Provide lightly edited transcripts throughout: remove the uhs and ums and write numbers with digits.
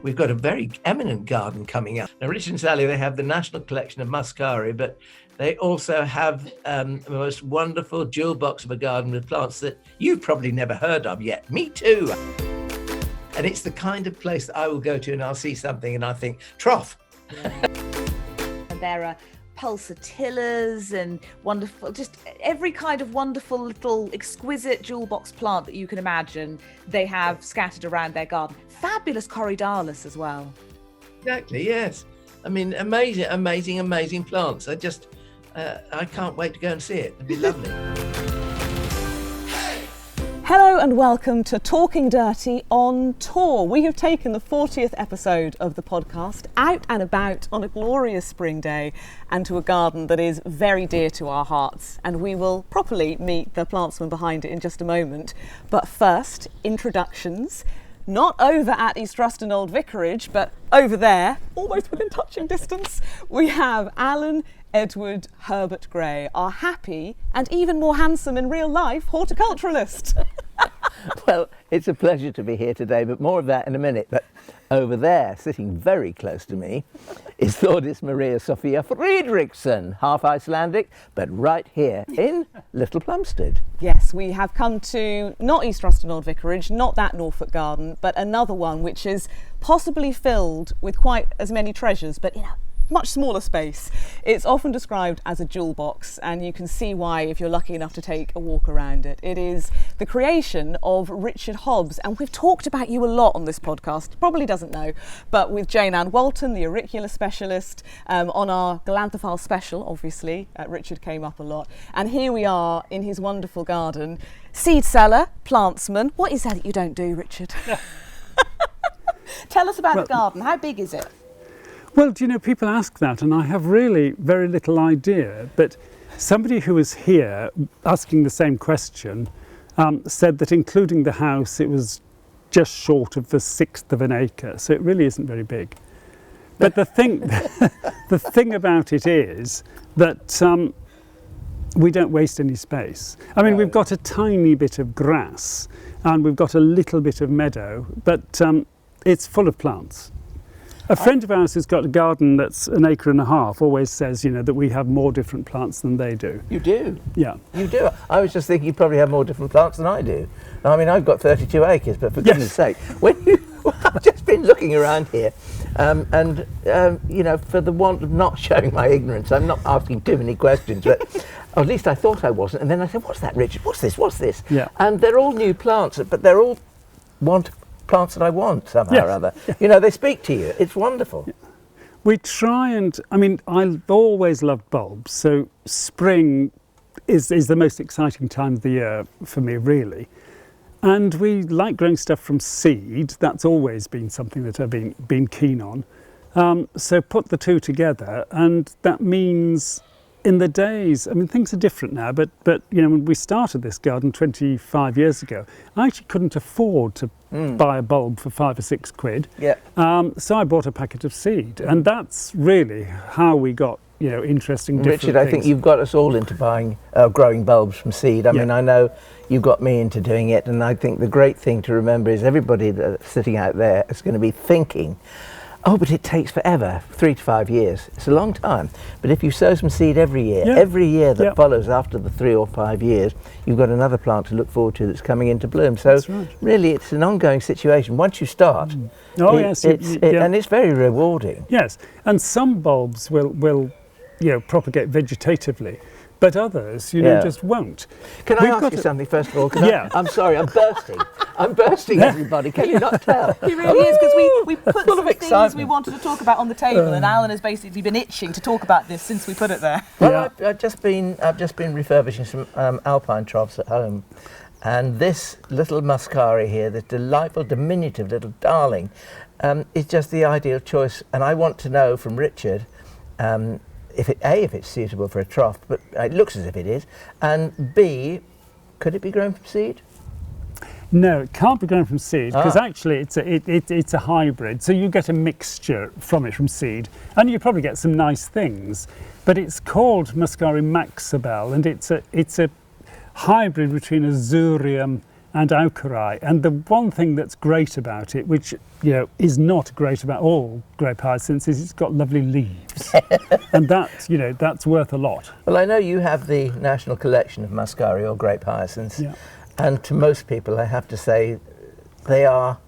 we've got a very eminent garden coming up. Now, Richard and Sally, they have the national collection of Muscari, but they also have the most wonderful jewel box of a garden with plants that you've probably never heard of yet. Me too. And it's the kind of place that I will go to and I'll see something and I think, trough. And there are pulsatillas and wonderful, just every kind of wonderful little exquisite jewel box plant that you can imagine they have scattered around their garden. Fabulous corydalus as well. Exactly, yes. I mean, amazing plants. I can't wait to go and see it. It'd be lovely. Hello and welcome to Talking Dirty on Tour. We have taken the 40th episode of the podcast out and about on a glorious spring day and to a garden that is very dear to our hearts. And we will properly meet the plantsman behind it in just a moment. But first, introductions. Not over at East Ruston Old Vicarage, but over there, almost within touching distance, we have Alan Edward Herbert Gray, our happy and even more handsome in real life horticulturalist. Well, it's a pleasure to be here today, but more of that in a minute. But over there, sitting very close to me, is Thordis Maria Sophia Fredriksson, half Icelandic, but right here in Little Plumstead. Yes, we have come to not East Ruston Old Vicarage, not that Norfolk garden, but another one which is possibly filled with quite as many treasures, but much smaller space. It's often described as a jewel box, and you can see why if you're lucky enough to take a walk around it. It is the creation of Richard Hobbs, and we've talked about you a lot on this podcast, probably doesn't know, but with Jane Ann Walton, the auricular specialist, on our Galanthophyll special, obviously, Richard came up a lot. And here we are in his wonderful garden. Seed seller, plantsman. What is that you don't do, Richard? Tell us about the garden. How big is it? Well, do you know, people ask that, and I have really very little idea. But somebody who was here asking the same question said that including the house, it was just short of the 1/6 of an acre. So it really isn't very big. But the thing about it is that we don't waste any space. I mean, we've got a tiny bit of grass and we've got a little bit of meadow, but it's full of plants. A friend of ours who's got a garden that's 1.5 acres always says, that we have more different plants than they do. You do? Yeah. You do? I was just thinking you probably have more different plants than I do. I mean, I've got 32 acres, but for goodness sake, I've just been looking around here, and for the want of not showing my ignorance, I'm not asking too many questions, but or at least I thought I wasn't. And then I said, "What's that, Richard? What's this?" Yeah. And they're all new plants, but they're all plants that I want somehow or other. They speak to you. It's wonderful. Yeah. We try and, I've always loved bulbs, so spring is the most exciting time of the year for me, really. And we like growing stuff from seed. That's always been something that I've been keen on. So put the two together, and that means in the days, things are different now, but when we started this garden 25 years ago, I actually couldn't afford to buy a bulb for 5 or 6 quid. Yeah. So I bought a packet of seed, and that's really how we got, interesting different Richard, things. I think you've got us all into growing bulbs from seed. I mean, I know you got me into doing it, and I think the great thing to remember is everybody that's sitting out there is going to be thinking, oh, but it takes forever, 3 to 5 years. It's a long time. But if you sow some seed every year that follows after the 3 or 5 years, you've got another plant to look forward to that's coming into bloom. So really, it's an ongoing situation. Once you start, and it's very rewarding. Yes, and some bulbs will propagate vegetatively, but others, just won't. Can I ask you something first of all? I'm sorry, I'm bursting. I'm bursting, everybody. Can you not tell? He really is, because we put full some of things we wanted to talk about on the table, and Alan has basically been itching to talk about this since we put it there. Well, I've just been refurbishing some alpine troughs at home, and this little Muscari here, this delightful, diminutive little darling, is just the ideal choice. And I want to know from Richard, if it's suitable for a trough, but it looks as if it is, and B, could it be grown from seed? No, it can't be grown from seed, because actually it's a hybrid, so you get a mixture from seed, and you probably get some nice things. But it's called Muscari Maxibell, and it's a hybrid between azureum and aucheri. And the one thing that's great about it, which is not great about all grape hyacinths, is it's got lovely leaves, and that's worth a lot. Well, I know you have the National Collection of Muscari or grape hyacinths, Yeah. and to most people, I have to say, they are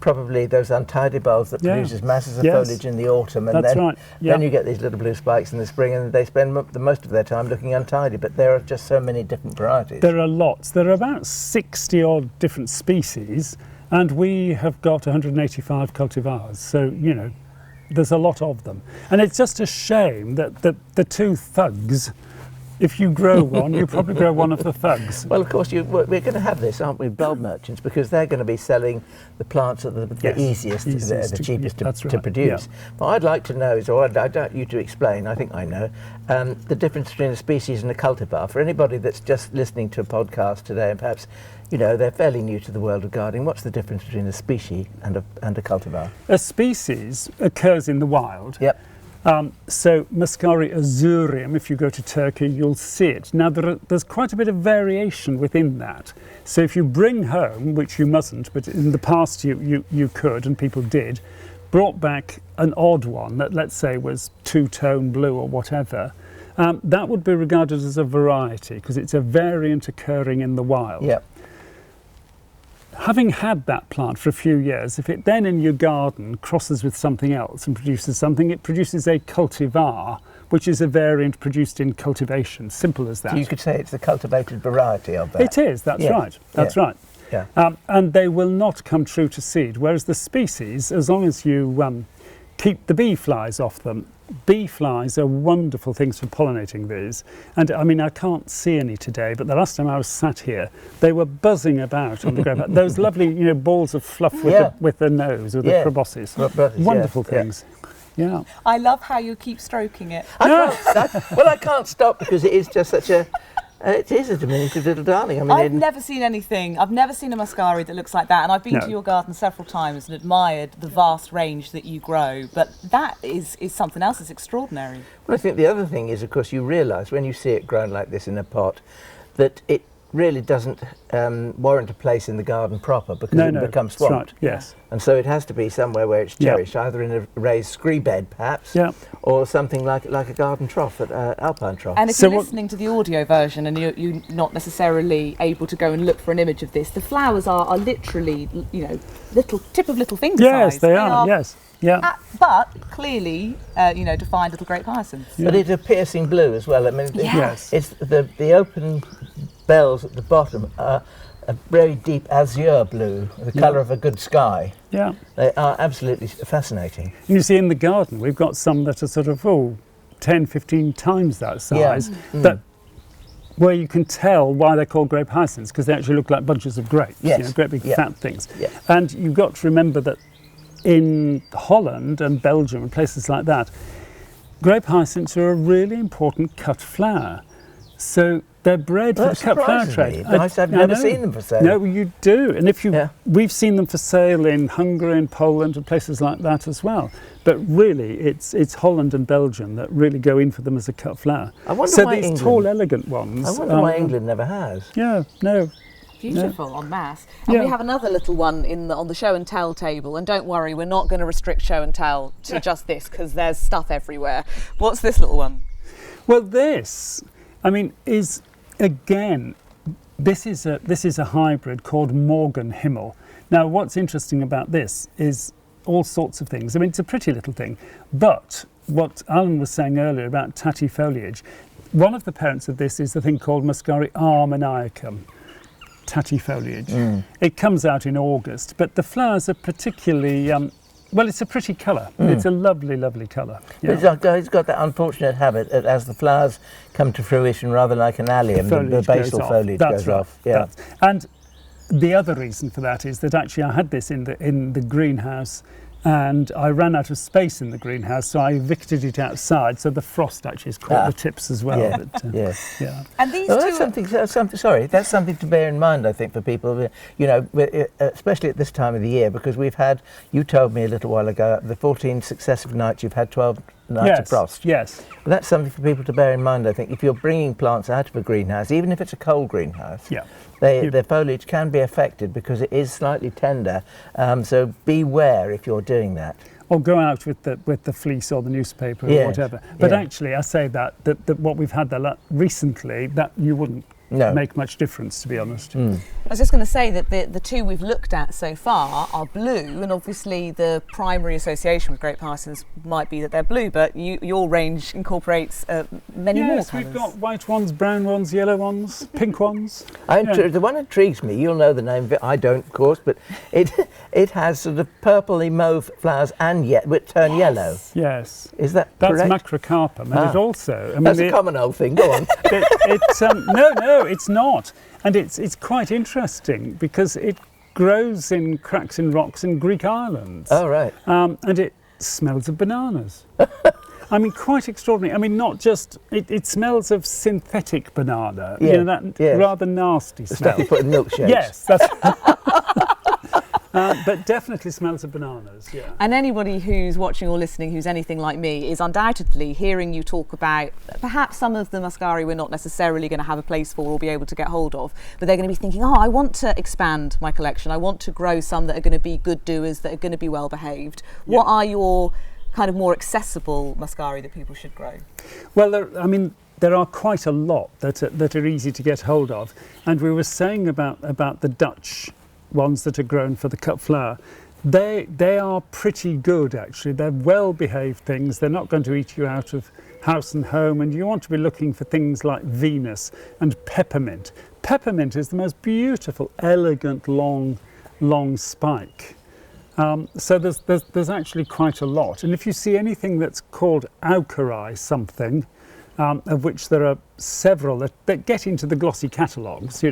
probably those untidy bulbs that produces masses of foliage in the autumn, and then you get these little blue spikes in the spring, and they spend the most of their time looking untidy. But there are just so many different varieties. There are lots. There are about 60 odd different species, and we have got 185 cultivars. So there's a lot of them, and it's just a shame that the two thugs. If you grow one, you probably grow one of the thugs. Well, of course, we're going to have this, aren't we, bulb merchants, because they're going to be selling the plants that are the easiest, the cheapest to produce. Yeah. What I'd like to know is, or I'd like you to explain, I think I know, the difference between a species and a cultivar. For anybody that's just listening to a podcast today and perhaps, they're fairly new to the world of gardening, what's the difference between a species and a cultivar? A species occurs in the wild. Yep. So Muscari azureum, if you go to Turkey, you'll see it. Now there's quite a bit of variation within that. So if you bring home, which you mustn't, but in the past you could, and people did, brought back an odd one that, let's say, was two-tone blue or whatever, that would be regarded as a variety because it's a variant occurring in the wild. Yep. Having had that plant for a few years, if it then in your garden crosses with something else and produces something, it produces a cultivar, which is a variant produced in cultivation. Simple as that. So you could say it's the cultivated variety of that. It is, that's right. That's right. Yeah. And they will not come true to seed, whereas the species, as long as you keep the bee flies off them, bee flies are wonderful things for pollinating these. And I mean, I can't see any today, but the last time I was sat here, they were buzzing about on the grape. Those lovely, balls of fluff with the nose, or the proboscis. Wonderful things. Yeah. I love how you keep stroking it. I can't stop because it is just such a... it is a diminutive little darling. I mean, I've never seen anything. I've never seen a Muscari that looks like that, and I've been to your garden several times and admired the vast range that you grow. But that is something else that's extraordinary. Well, I think the other thing is, of course, you realise when you see it grown like this in a pot, that it really doesn't warrant a place in the garden proper because it becomes swamped. Right. Yes. And so it has to be somewhere where it's cherished, either in a raised scree bed, perhaps, or something like a garden trough, alpine trough. And if you're listening to the audio version and you're not necessarily able to go and look for an image of this, the flowers are literally, little tip of little finger size. Yes, they are. Yes. Yeah. But clearly, defined little grape hyacinths. But it's a piercing blue as well. I mean, Yes. it's the open bells at the bottom are a very deep azure blue, the colour of a good sky. Yeah. They are absolutely fascinating. And you see in the garden, we've got some that are sort of 10, 15 times that size, where you can tell why they're called grape hyacinths, because they actually look like bunches of grapes, great big fat things. Yeah. And you've got to remember that in Holland and Belgium and places like that, grape hyacinths are a really important cut flower. So they're bred for the cut flower trade. I've never seen them for sale. No, you do. And if we've seen them for sale in Hungary and Poland and places like that as well. But really, it's Holland and Belgium that really go in for them as a cut flower. I wonder why these England, tall, elegant ones. I wonder why England never has. Yeah, no. Beautiful en masse. And we have another little one on the show and tell table. And don't worry, we're not going to restrict show and tell to just this because there's stuff everywhere. What's this little one? Well, this, is again, this is a hybrid called Morgan Himmel. Now, what's interesting about this is all sorts of things. It's a pretty little thing, but what Alan was saying earlier about tatty foliage, one of the parents of this is the thing called Muscari armeniacum. Tatty foliage. It comes out in August, but the flowers are particularly, it's a pretty colour. It's a lovely, lovely colour. Yeah. It's got that unfortunate habit that as the flowers come to fruition, rather like an allium, the basal foliage goes off. Yeah. And the other reason for that is that actually I had this in the greenhouse, and I ran out of space in the greenhouse, so I evicted it outside, so the frost actually has caught the tips as well. Yeah. But, yeah. And these that's something to bear in mind, I think, for people, especially at this time of the year, because you told me a little while ago, the 14 successive nights you've had 12 Nitropros. Yes. Well, that's something for people to bear in mind, I think. If you're bringing plants out of a greenhouse, even if it's a cold greenhouse, their foliage can be affected because it is slightly tender. So beware if you're doing that. Or go out with the fleece or the newspaper or whatever. But actually, I say that what we've had there recently, that you wouldn't make much difference, to be honest. I was just going to say that the two we've looked at so far are blue, and obviously the primary association with grape hyacinths might be that they're blue, but your range incorporates many more colours. Yes, we've got white ones, brown ones, yellow ones, pink ones. The one that intrigues me, you'll know the name of it, I don't of course, but it has sort of purpley mauve flowers and yet would turn yellow. Yes. Is that That's correct? macrocarpum, and it also... That's a common old thing, go on. No, it's not. And it's quite interesting because it grows in cracks in rocks in Greek islands. Oh, right. And it smells of bananas. I mean, quite extraordinary. I mean, not just... It smells of synthetic banana. Yeah, You know, that rather nasty The smell. stuff you put in milkshakes. Yes, that's... but definitely smells of bananas, yeah. And anybody who's watching or listening who's anything like me is undoubtedly hearing you talk about perhaps some of the Muscari we're not necessarily going to have a place for or be able to get hold of, but they're going to be thinking, I want to expand my collection. I want to grow some that are going to be good doers, that are going to be well behaved. Yeah. What are your kind of more accessible Muscari that people should grow? Well, there are quite a lot that are easy to get hold of. And we were saying about the Dutch ones that are grown for the cut flower. They are pretty good, actually. They're well-behaved things. They're not going to eat you out of house and home, and you want to be looking for things like Venus and Peppermint. Peppermint is the most beautiful, elegant, long spike. So there's actually quite a lot. And if you see anything that's called aucheri something, of which there are several that get into the glossy catalogues,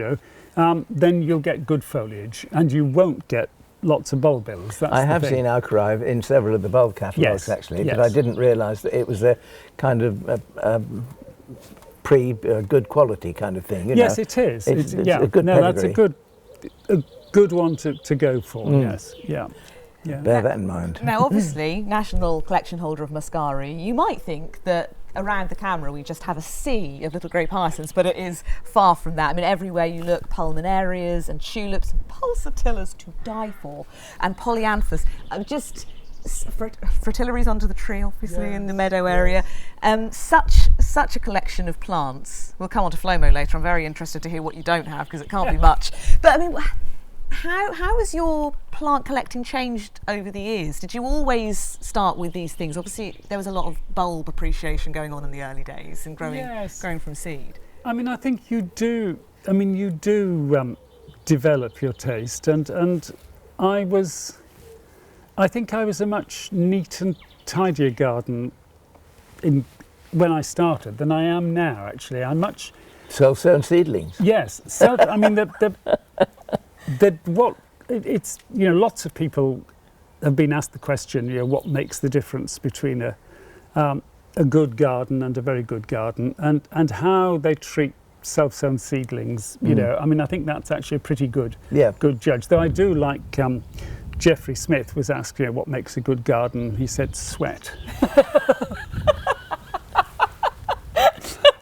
then you'll get good foliage and you won't get lots of bulbils. I have seen aucheri in several of the bulb catalogues, actually, but I didn't realise that it was a kind of good quality kind of thing. Yes, it is. It's a good pedigree. That's a good one to go for. Yes, yeah. Bear that in mind. Now, obviously, national collection holder of Muscari, you might think that around the camera we just have a sea of little grape hyacinths, but it is far from that. I mean, everywhere you look, pulmonarias and tulips and pulsatillas to die for, and polyanthus, just fritillaries under the tree, obviously, in the meadow area. Such a collection of plants. We'll come on to Flomo later. I'm very interested to hear what you don't have, because it can't be much. But I mean, how has your plant collecting changed over the years? Did you always start with these things? Obviously, there was a lot of bulb appreciation going on in the early days and growing from seed. I mean, I think you do. I mean, you do develop your taste, and I think I was a much neat and tidier garden when I started than I am now. Actually, I'm much self-sown seedlings. Yes, I mean it's lots of people have been asked the question, what makes the difference between a good garden and a very good garden, and how they treat self-sown seedlings. I mean, I think that's actually a pretty good judge. Though I do like Geoffrey Smith was asked, what makes a good garden? He said sweat,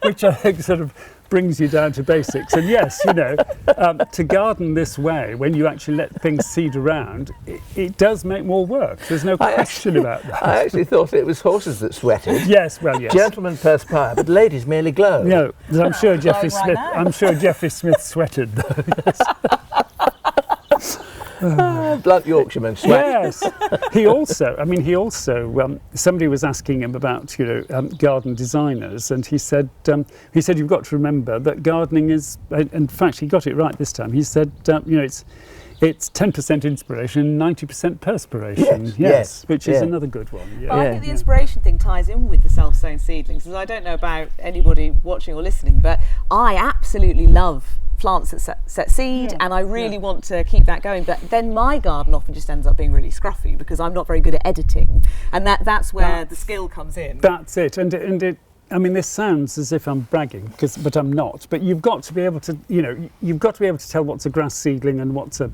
which I think sort of brings you down to basics. And yes, to garden this way, when you actually let things seed around, it does make more work. There's no question about that. I actually thought it was horses that sweated. Yes, well, yes. Gentlemen perspire, but ladies merely glow. No, I'm sure Geoffrey Smith sweated, though. Yes. Blunt Yorkshireman sweat. Yes. He also, somebody was asking him about, garden designers, and he said, you've got to remember that gardening is, in fact, he got it right this time. He said, it's 10% inspiration, 90% perspiration. Yes, which is another good one. Yeah. But I think the inspiration thing ties in with the self-sown seedlings, because I don't know about anybody watching or listening, but I absolutely love plants that set seed, and I really want to keep that going, but then my garden often just ends up being really scruffy because I'm not very good at editing, and that's where the skill comes in. That's it, and it, I mean, this sounds as if I'm bragging, but I'm not. But you've got to be able to, you've got to be able to tell what's a grass seedling and what's a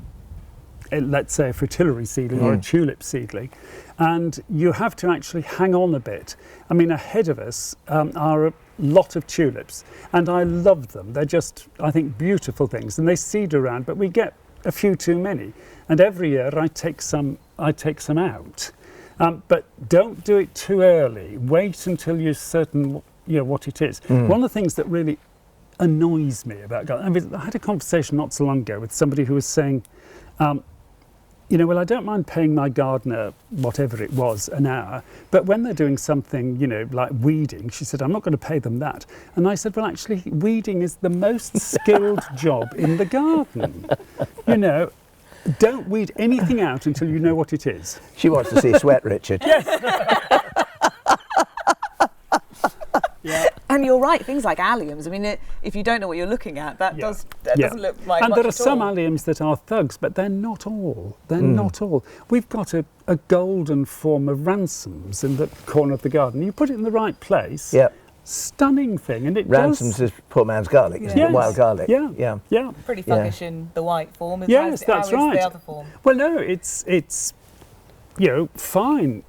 let's say a fritillary seedling or a tulip seedling, and you have to actually hang on a bit. I mean, ahead of us are a lot of tulips, and I love them. They're just, I think, beautiful things, and they seed around, but we get a few too many, and every year I take some out. But don't do it too early. Wait until you're certain, what it is. One of the things that really annoys me about gardening, I had a conversation not so long ago with somebody who was saying, well, I don't mind paying my gardener whatever it was an hour, but when they're doing something, like weeding, she said, I'm not going to pay them that. And I said, well, actually, weeding is the most skilled job in the garden. Don't weed anything out until you know what it is. She wants to see sweat, Richard. Yes. Yeah. And you're right, things like alliums, I mean, if you don't know what you're looking at, that doesn't look like and much there are at some all. alliums that are thugs, but they're not all. They're not all. We've got a golden form of ransoms in the corner of the garden. You put it in the right place, stunning thing, and it Ransoms is poor man's garlic, isn't it? Wild garlic. Yeah. Pretty thuggish in the white form. Yes, that's how right. Is the other form? Well, no, it's fine.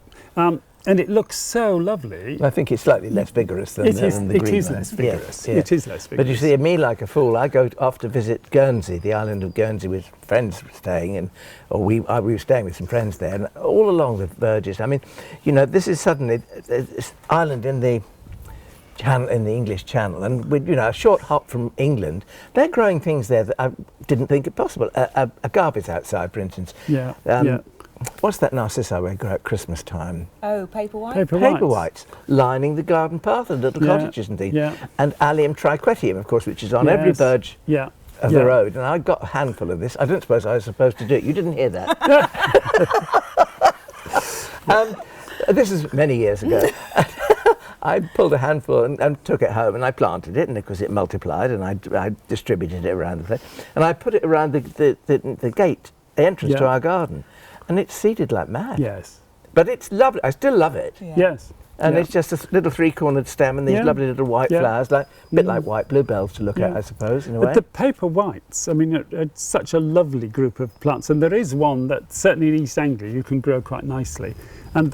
And it looks so lovely. I think it's slightly less vigorous than the green It is one. less vigorous. Yeah. It is less vigorous. But you see, me like a fool, I go off to visit Guernsey, the island of Guernsey, with friends staying, we were staying with some friends there, and all along the verges. I mean, this is suddenly this island in the channel, in the English Channel, and with a short hop from England, they're growing things there that I didn't think it possible. Agave outside, for instance. What's that narcissi we grow at Christmas time? Oh, paper white? Paper whites, lining the garden path and little cottages and things. And Allium triquetrum, of course, which is on every verge of the road. And I got a handful of this. I don't suppose I was supposed to do it. You didn't hear that. This is many years ago. I pulled a handful and took it home, and I planted it, and of course it multiplied, and I distributed it around the place. And I put it around the gate, the entrance to our garden. And it's seeded like mad. Yes. But it's lovely. I still love it. Yes. And it's just a little three-cornered stem and these lovely little white flowers, a bit like white bluebells to look at, I suppose, in a way. But the paper whites, I mean, it's such a lovely group of plants. And there is one that, certainly in East Anglia, you can grow quite nicely. And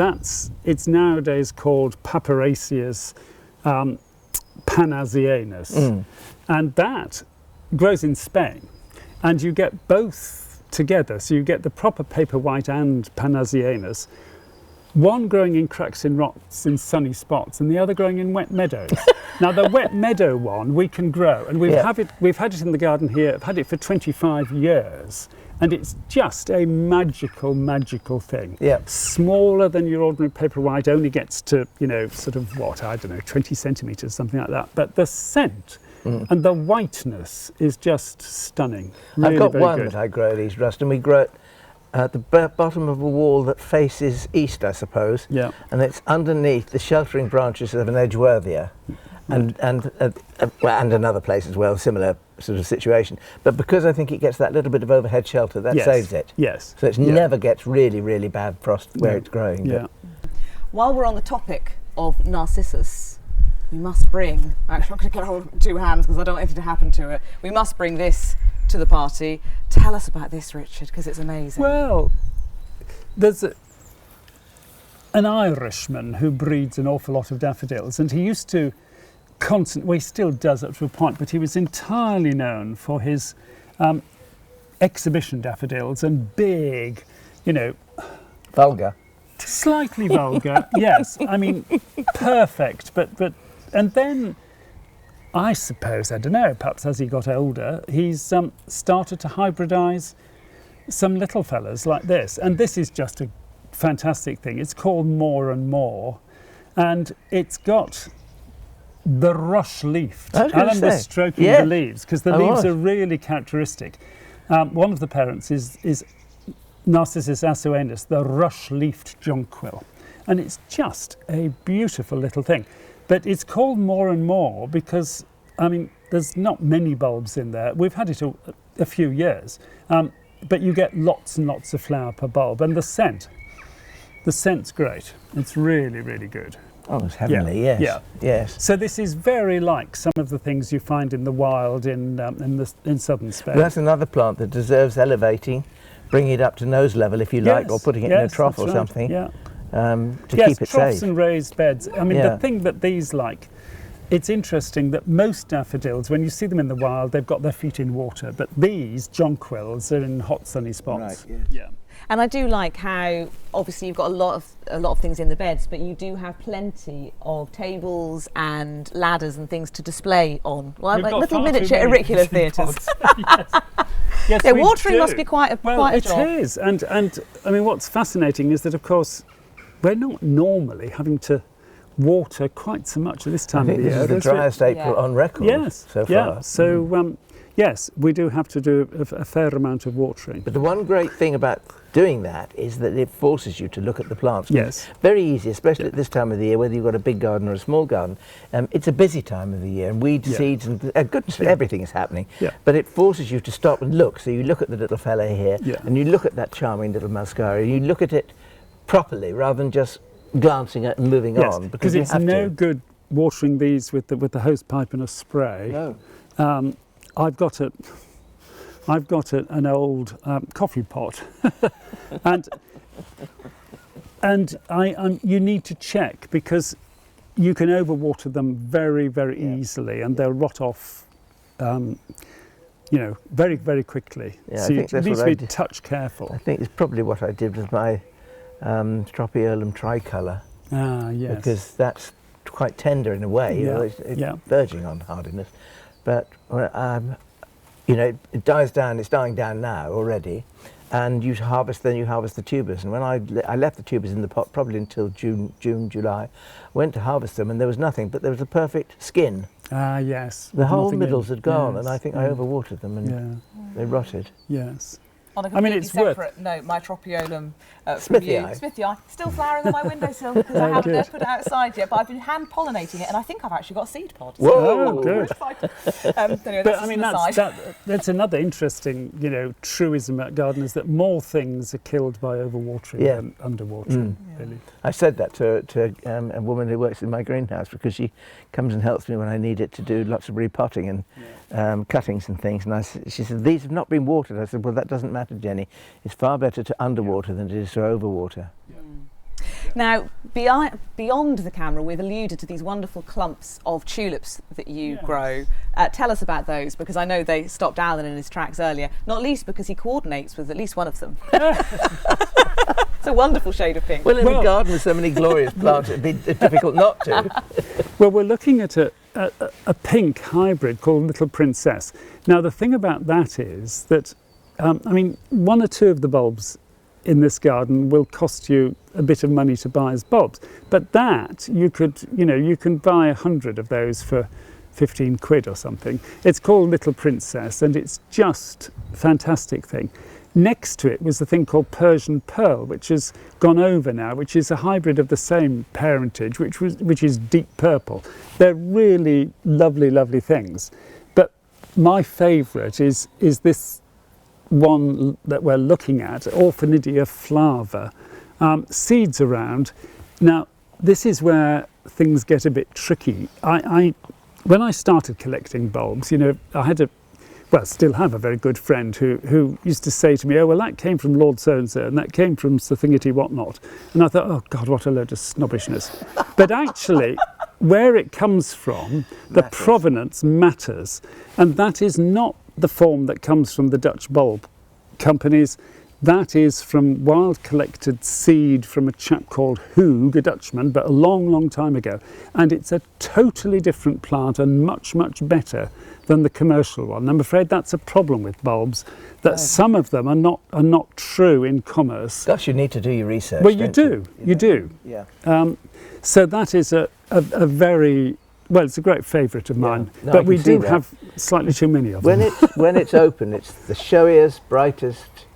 it's nowadays called Papyraceus panasianus. And that grows in Spain. And you get both together, so you get the proper paper white and panasianus, one growing in cracks in rocks in sunny spots and the other growing in wet meadows. Now the wet meadow one we can grow, and we've had it in the garden here. I've had it for 25 years, and it's just a magical thing. Smaller than your ordinary paper white, only gets to 20 centimetres, something like that, but the scent and the whiteness is just stunning. Really, I've got very one good. that I grow these, Ruston. We grow it at the bottom of a wall that faces east, I suppose. And it's underneath the sheltering branches of an Edgeworthia, and another place as well, similar sort of situation. But because I think it gets that little bit of overhead shelter, that saves it. So it never gets really, really bad frost where it's growing. While we're on the topic of Narcissus, we must bring, actually I'm not going to get hold of 2 hands because I don't want anything to happen to it. We must bring this to the party. Tell us about this, Richard, because it's amazing. Well, there's an Irishman who breeds an awful lot of daffodils, and he used to he still does up to a point, but he was entirely known for his exhibition daffodils and big, Vulgar. Slightly vulgar, yes. I mean, perfect, but and then I suppose, I don't know, perhaps as he got older, he's started to hybridise some little fellas like this. And this is just a fantastic thing. It's called More and More, and it's got the rush-leafed. Alan was stroking the leaves, because the leaves are really characteristic. One of the parents is Narcissus assoanus, the rush-leafed jonquil. And it's just a beautiful little thing. But it's called More and More because, I mean, there's not many bulbs in there. We've had it a few years. But you get lots and lots of flower per bulb. And the scent's great. It's really, really good. Oh, it's heavenly, yes. So this is very like some of the things you find in the wild in southern Spain. Well, that's another plant that deserves elevating, bringing it up to nose level, if you like, or putting it in a trough or right. something Yeah. to Yes, keep it troughs safe. and raised beds. I mean, Yeah. the thing that these like, it's interesting that most daffodils, when you see them in the wild, they've got their feet in water, but these jonquils are in hot, sunny spots. Right, Yeah. And I do like how obviously you've got a lot of things in the beds, but you do have plenty of tables and ladders and things to display on. Well, We've like got little far too miniature many auricular fishing theatres. pods. Yes, Yeah, we watering do. must be quite a job. It is, and I mean, what's fascinating is that, of course, we're not normally having to water quite so much at this I time think of the this year. is the There's re- driest April Yeah. on record Yes, so far. yeah. So yes, we do have to do a fair amount of watering. But the one great thing about doing that is that it forces you to look at the plants. Yes. Very easy, especially at this time of the year, whether you've got a big garden or a small garden. It's a busy time of the year, and weed, Yeah. seeds, and goodness, everything is happening. Yeah. But it forces you to stop and look. So you look at the little fella here, Yeah. and you look at that charming little Muscari, and you look at it properly rather than just glancing at and moving Yes, on. because you it's have no to. good watering these with the hose pipe and a spray. No. I've got an old coffee pot, and you need to check because you can overwater them very, very easily, and they'll rot off. Very, very quickly. Yeah, I So you think that's need what to I be did. touch careful. I think it's probably what I did with my Tropaeolum tricolor, Ah, yes. because that's quite tender in a way. Yeah, It's yeah. verging on hardiness, but it dies down. It's dying down now already, and you harvest the tubers. And when I left the tubers in the pot probably until June, July, went to harvest them, and there was nothing, but there was a perfect skin. Ah, yes. The whole Nothing in. middles had gone, Yes, and I think I yeah. overwatered them, and Yeah. they rotted. Yes. On a I mean, completely it's worth- separate note, my Tropaeolum Smithii. Smithii, still flowering on my windowsill because I haven't dared put it outside yet, but I've been hand pollinating it and I think I've actually got seed pods. Whoa! Oh, good. Anyway, But that's I mean, just an aside. that's another interesting, truism about gardeners, that more things are killed by overwatering Yeah. than underwatering. Really. I said that to a woman who works in my greenhouse, because she comes and helps me when I need it to do lots of repotting and cuttings and things. And she said, "These have not been watered." I said, "Well, that doesn't matter, Jenny. It's far better to underwater than it is to overwater." Now, beyond the camera, we've alluded to these wonderful clumps of tulips that you grow. Tell us about those, because I know they stopped Alan in his tracks earlier, not least because he coordinates with at least one of them. It's a wonderful shade of pink. Well, in a garden with so many glorious plants, it'd be difficult not to. Well, we're looking at a pink hybrid called Little Princess. Now, the thing about that is that, one or two of the bulbs in this garden will cost you a bit of money to buy as bulbs, but that you can buy 100 of those for 15 quid or something. It's called Little Princess, and it's just a fantastic thing. Next to it was the thing called Persian Pearl, which has gone over now, which is a hybrid of the same parentage, which is deep purple. They're really lovely, lovely things. But my favourite is this one that we're looking at, orphanidea Flava. Seeds around. Now, this is where things get a bit tricky. When I started collecting bulbs, I had still have a very good friend who used to say to me, "Oh, well, that came from Lord so-and-so, and that came from Sir Thingity whatnot." And I thought, oh, God, what a load of snobbishness. But actually, where it comes from, the provenance matters. And that is not the form that comes from the Dutch bulb companies. That is from wild collected seed from a chap called Hoog, a Dutchman, but a long, long time ago. And it's a totally different plant and much, much better than the commercial one. I'm afraid that's a problem with bulbs, that some of them are not true in commerce. Gosh, you need to do your research. Well, you don't do. You do. Yeah. So that is a very, well, it's a great favourite of mine, No, I but can we see do that. have slightly too many of When them. when it's open, it's the showiest, brightest,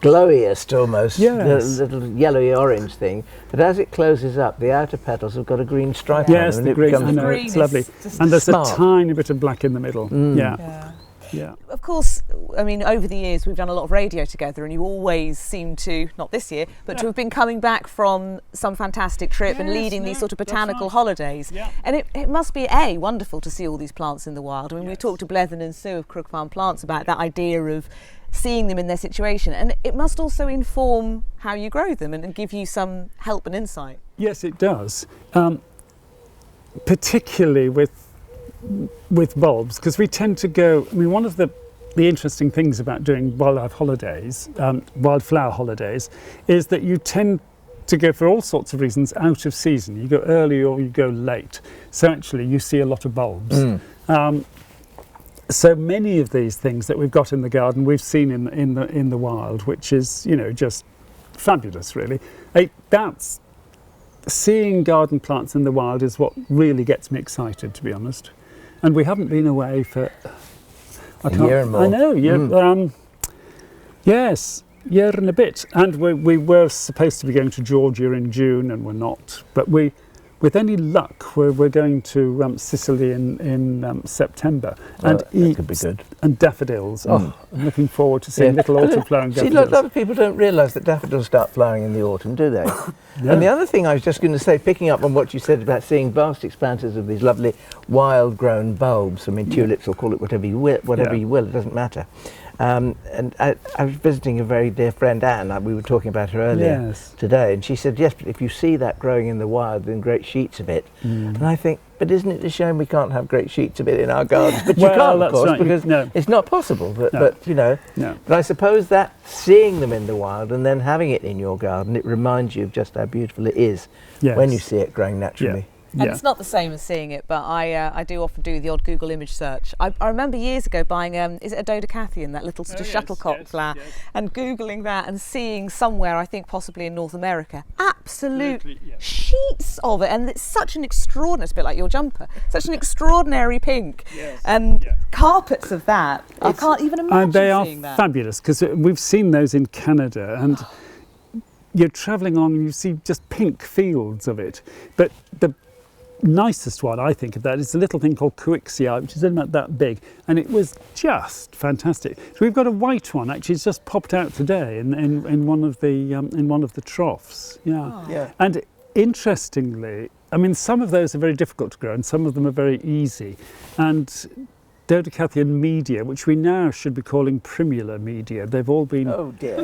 glowiest almost, Yes. the little yellowy orange thing. But as it closes up, the outer petals have got a green stripe Yes, on them. the and green, it I becomes know, green it's is lovely. just And there's smart. a tiny bit of black in the middle. Yeah, Yeah. yeah. Of course, over the years we've done a lot of radio together, and you always seem to, not this year, but to have been coming back from some fantastic trip and Yes, leading these sort of that's botanical right. holidays. Yeah. And it must be wonderful to see all these plants in the wild. I mean, we talked to Blethen and Sue of Crook Farm Plants about that idea of seeing them in their situation, and it must also inform how you grow them and give you some help and insight. Yes, it does. Particularly with bulbs, because we tend to go. I mean, one of the interesting things about doing wildflower holidays, is that you tend to go for all sorts of reasons out of season. You go early or you go late. So actually, you see a lot of bulbs. So many of these things that we've got in the garden, we've seen in the wild, which is, you know, just fabulous, really. That's seeing garden plants in the wild is what really gets me excited, to be honest. And we haven't been away for a year and more. I know, yes, year and a bit. And we were supposed to be going to Georgia in June, and we're not. But with any luck, we're going to Sicily in September, and that could be good. And daffodils. Oh, I'm looking forward to seeing little autumn flowering daffodils. See, a lot of people don't realise that daffodils start flowering in the autumn, do they? And the other thing I was just going to say, picking up on what you said about seeing vast expanses of these lovely wild-grown bulbs. I mean, tulips, or call it whatever you will. It doesn't matter. And I was visiting a very dear friend, Anne. We were talking about her earlier today, and she said, yes, but if you see that growing in the wild, then great sheets of it. And I think, but isn't it a shame we can't have great sheets of it in our gardens? But you can't, of course, right, because it's not possible. But you know, but I suppose that seeing them in the wild and then having it in your garden, it reminds you of just how beautiful it is when you see it growing naturally. And it's not the same as seeing it, but I do often do the odd Google image search. I remember years ago buying, is it a dodecathion, that little sort of shuttlecock flower, and Googling that and seeing somewhere, I think possibly in North America, absolute sheets of it. And it's such an extraordinary, it's a bit like your jumper, such an extraordinary pink. And carpets of that, I can't even imagine seeing that. They are fabulous, because we've seen those in Canada, and you're travelling along and you see just pink fields of it. But the nicest one, I think, of that is a little thing called Coixii, which is about that big, and it was just fantastic. So we've got a white one, actually, it's just popped out today in one of the troughs. And interestingly, I mean, some of those are very difficult to grow, and some of them are very easy. And Dodecathion meadia, which we now should be calling Primula meadia, they've all been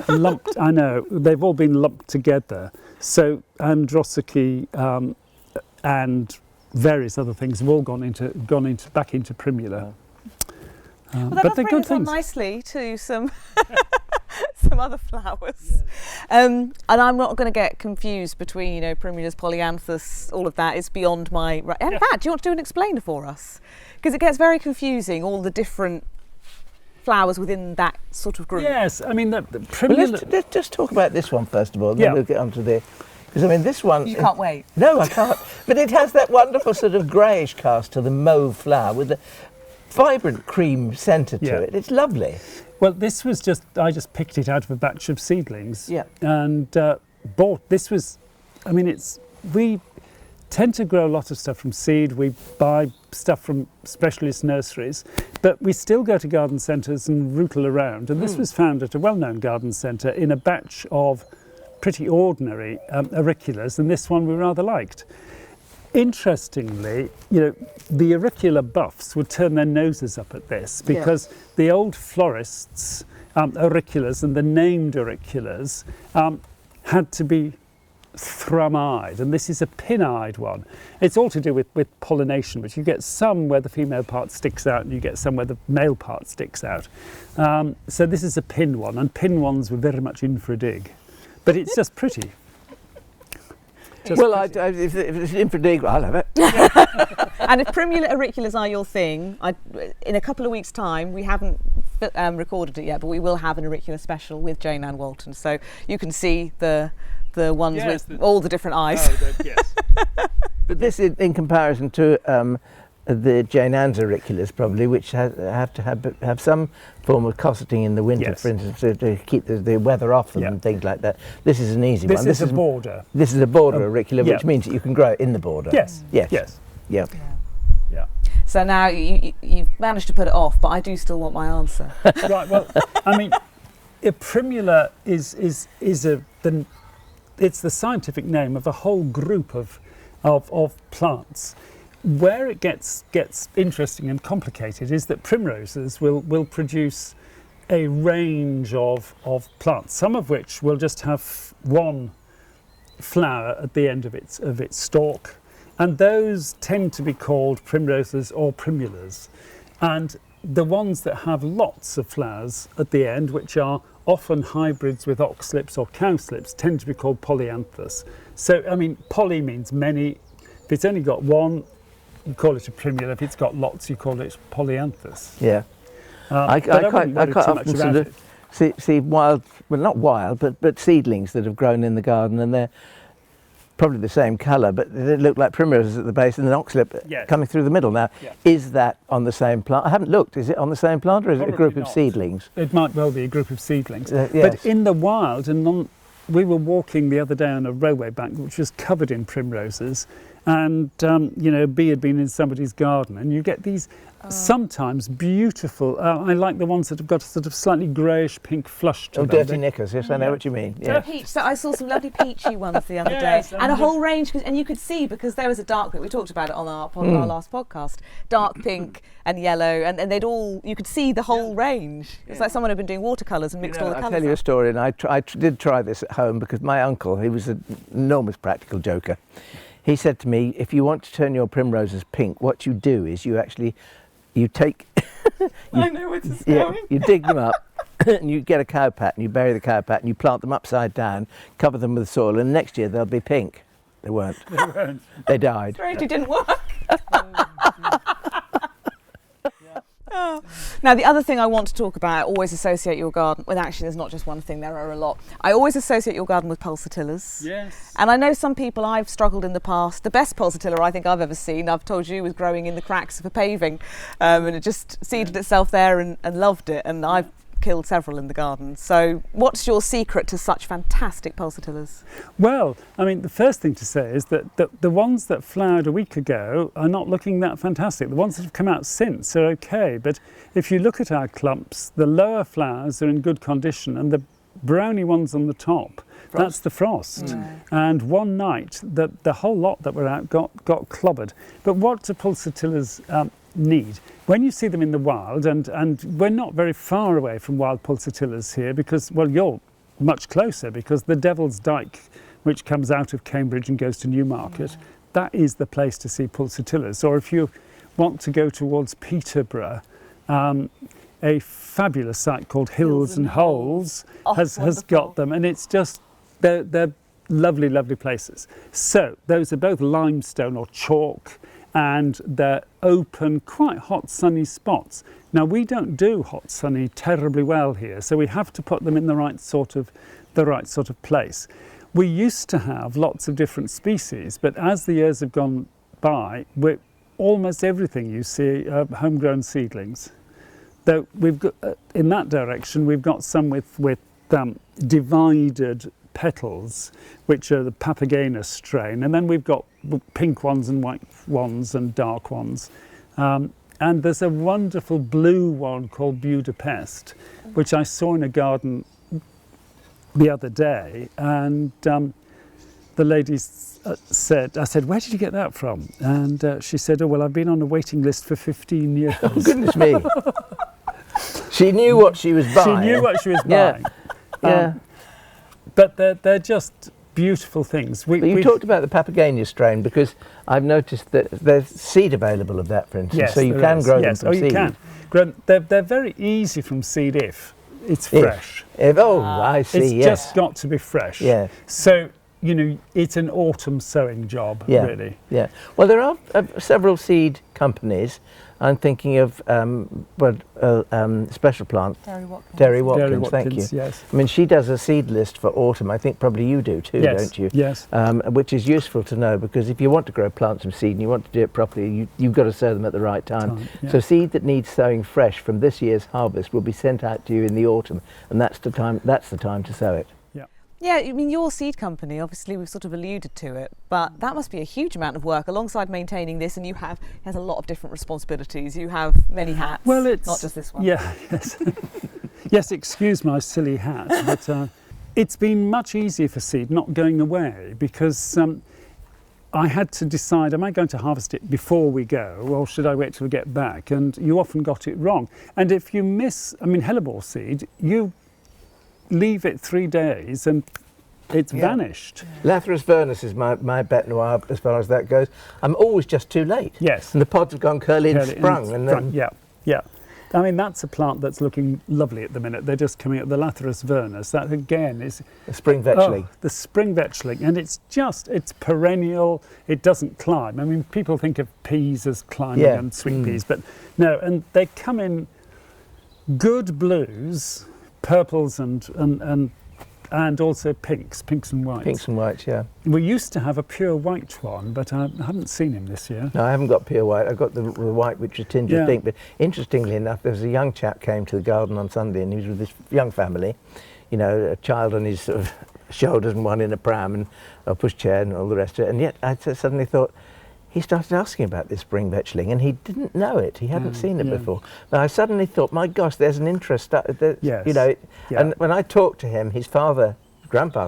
lumped. I know, they've all been lumped together. So Androsarchy and various other things have all gone back into Primula. Well, but they're good things. Nicely to some some other flowers, and I'm not going to get confused between, you know, Primulas, polyanthus, all of that. It's beyond my. In fact, do you want to do an explainer for us? Because it gets very confusing, all the different flowers within that sort of group. Yes, I mean the Primula. Well, let's just talk about this one first of all, and then we'll get on to the. Because I mean, this one. You can't wait. No, I can't. But it has that wonderful sort of greyish cast to the mauve flower with the vibrant cream centre to it. It's lovely. Well, this was I just picked it out of a batch of seedlings. And bought. This was. I mean, we tend to grow a lot of stuff from seed. We buy stuff from specialist nurseries, but we still go to garden centres and rootle around. And this was found at a well-known garden centre in a batch of pretty ordinary auriculas, and this one we rather liked. Interestingly, you know, the auricular buffs would turn their noses up at this, because the old florists' auriculas and the named auriculas had to be thrum-eyed, and this is a pin-eyed one. It's all to do with pollination, but you get some where the female part sticks out and you get some where the male part sticks out. So this is a pin one, and pin ones were very much in for a dig. But it's just pretty. If it's in for dig, I'll have it. And if Primula auriculas are your thing, in a couple of weeks' time, we haven't recorded it yet, but we will have an auricular special with Jane Ann Walton, so you can see the ones with all the different eyes. But this is in comparison to the Jane Ann's auriculas, probably, which have to have some form of cosseting in the winter, for instance, to keep the weather off them and things like that. This is an easy one. This is a border. This is a border auricula, which means that you can grow it in the border. Yes. So now you've managed to put it off, but I do still want my answer. Right. Well, I mean, a Primula is it's the scientific name of a whole group of plants. Where it gets interesting and complicated is that primroses will produce a range of plants, some of which will just have one flower at the end of its stalk, and those tend to be called primroses or primulas. And the ones that have lots of flowers at the end, which are often hybrids with oxlips or cowslips, tend to be called polyanthus. So, I mean, poly means many. If it's only got one, you call it a primula. If it's got lots, you call it polyanthus. Yeah. I quite often sort of see wild, well, not wild, but seedlings that have grown in the garden, and they're probably the same colour, but they look like primroses at the base and an oxlip coming through the middle. Now, is that on the same plant? I haven't looked. Is it on the same plant, or is it a group of seedlings? It might well be a group of seedlings. Yes. But in the wild, and we were walking the other day on a railway bank which was covered in primroses, and you know, bee had been in somebody's garden, and you get these sometimes beautiful. I like the ones that have got a sort of slightly greyish pink flush to them. Dirty knickers. Yes, I know what you mean. Yeah. Peach. So I saw some lovely peachy ones the other day, and a whole range. And you could see, because there was a dark pink. We talked about it on our last podcast. Dark pink and yellow, and they'd all. You could see the whole range. It's like someone had been doing watercolours and mixed all the colours. I'll tell you a story, and I did try this at home because my uncle, he was an enormous practical joker. He said to me, if you want to turn your primroses pink, what you do is you take... I know where this is going. You dig them up and you get a cow pat and you bury the cow pat and you plant them upside down, cover them with soil, and next year they'll be pink. They weren't. They weren't. They died. It didn't work. Now, the other thing I want to talk about, I always associate your garden with, actually there's not just one thing, there are a lot. I always associate your garden with pulsatillas. Yes. And I know some people, I've struggled in the past. The best pulsatilla I think I've ever seen, I've told you, was growing in the cracks of a paving, and it just seeded itself there and loved it, and I've killed several in the garden. So what's your secret to such fantastic pulsatillas? Well, I mean, the first thing to say is that the ones that flowered a week ago are not looking that fantastic. The ones that have come out since are okay, but if you look at our clumps, the lower flowers are in good condition, and the browny ones on the top, that's the frost. And one night, the whole lot that were out got clobbered. But what do pulsatillas need? When you see them in the wild, and we're not very far away from wild pulsatillas here, because, well, you're much closer, because the Devil's Dyke, which comes out of Cambridge and goes to Newmarket, that is the place to see pulsatillas. Or if you want to go towards Peterborough, a fabulous site called Hills and Holes has got them, and it's just, they're lovely, lovely places. So those are both limestone or chalk, and they're open, quite hot, sunny spots. Now, we don't do hot, sunny terribly well here, so we have to put them in the right sort of place. We used to have lots of different species, but as the years have gone by, almost everything you see are homegrown seedlings. Though we've got, in that direction, we've got some with divided petals, which are the Papagena strain, and then we've got pink ones and white ones and dark ones, and there's a wonderful blue one called Budapest, which I saw in a garden the other day, and the lady said, I said, where did you get that from? And she said, oh, well, I've been on a waiting list for 15 years. Oh, goodness me. She knew what she was buying. She knew what she was buying. Yeah. But they're just beautiful things. But you talked about the Papagena strain, because I've noticed that there's seed available of that, for instance. Yes, so you can grow them from seed. You can. They're very easy from seed if it's fresh. I see, It's just got to be fresh. Yeah. So, you know, it's an autumn sowing job, really. Yeah. Well, there are several seed companies. I'm thinking of Special Plant. Terry Watkins, thank you. Yes. I mean, she does a seed list for autumn. I think probably you do too, don't you? Yes. Which is useful to know, because if you want to grow plants from seed and you want to do it properly, you've got to sow them at the right time. So seed that needs sowing fresh from this year's harvest will be sent out to you in the autumn, and that's the time to sow it. Yeah, I mean, your seed company, obviously we've sort of alluded to it, but that must be a huge amount of work alongside maintaining this, and it has a lot of different responsibilities. You have many hats, well, it's not just this one. Yeah, yes. Yes, excuse my silly hat, but it's been much easier for seed not going away, because I had to decide, am I going to harvest it before we go, or should I wait till we get back? And you often got it wrong. And if you miss, hellebore seed, you leave it 3 days and it's vanished. Lathyrus vernus is my bête noire as far as that goes. I'm always just too late. Yes. And the pods have gone curly and sprung. Yeah. That's a plant that's looking lovely at the minute. They're just coming up. The Lathyrus vernus, that again is... The spring vetchling. The spring vetchling. And it's perennial. It doesn't climb. People think of peas as climbing and sweet peas, but no. And they come in good blues, purples and also pinks and whites. Pinks and whites, yeah. We used to have a pure white one, but I haven't seen him this year. No, I haven't got pure white. I've got the white which is tinged with pink. But interestingly enough, there was a young chap came to the garden on Sunday, and he was with this young family, a child on his sort of shoulders and one in a pram and a pushchair and all the rest of it. And yet I suddenly thought, he started asking about this spring vetchling, and he didn't know it. He hadn't seen it before. But I suddenly thought, my gosh, there's an interest. And when I talked to him, his grandfather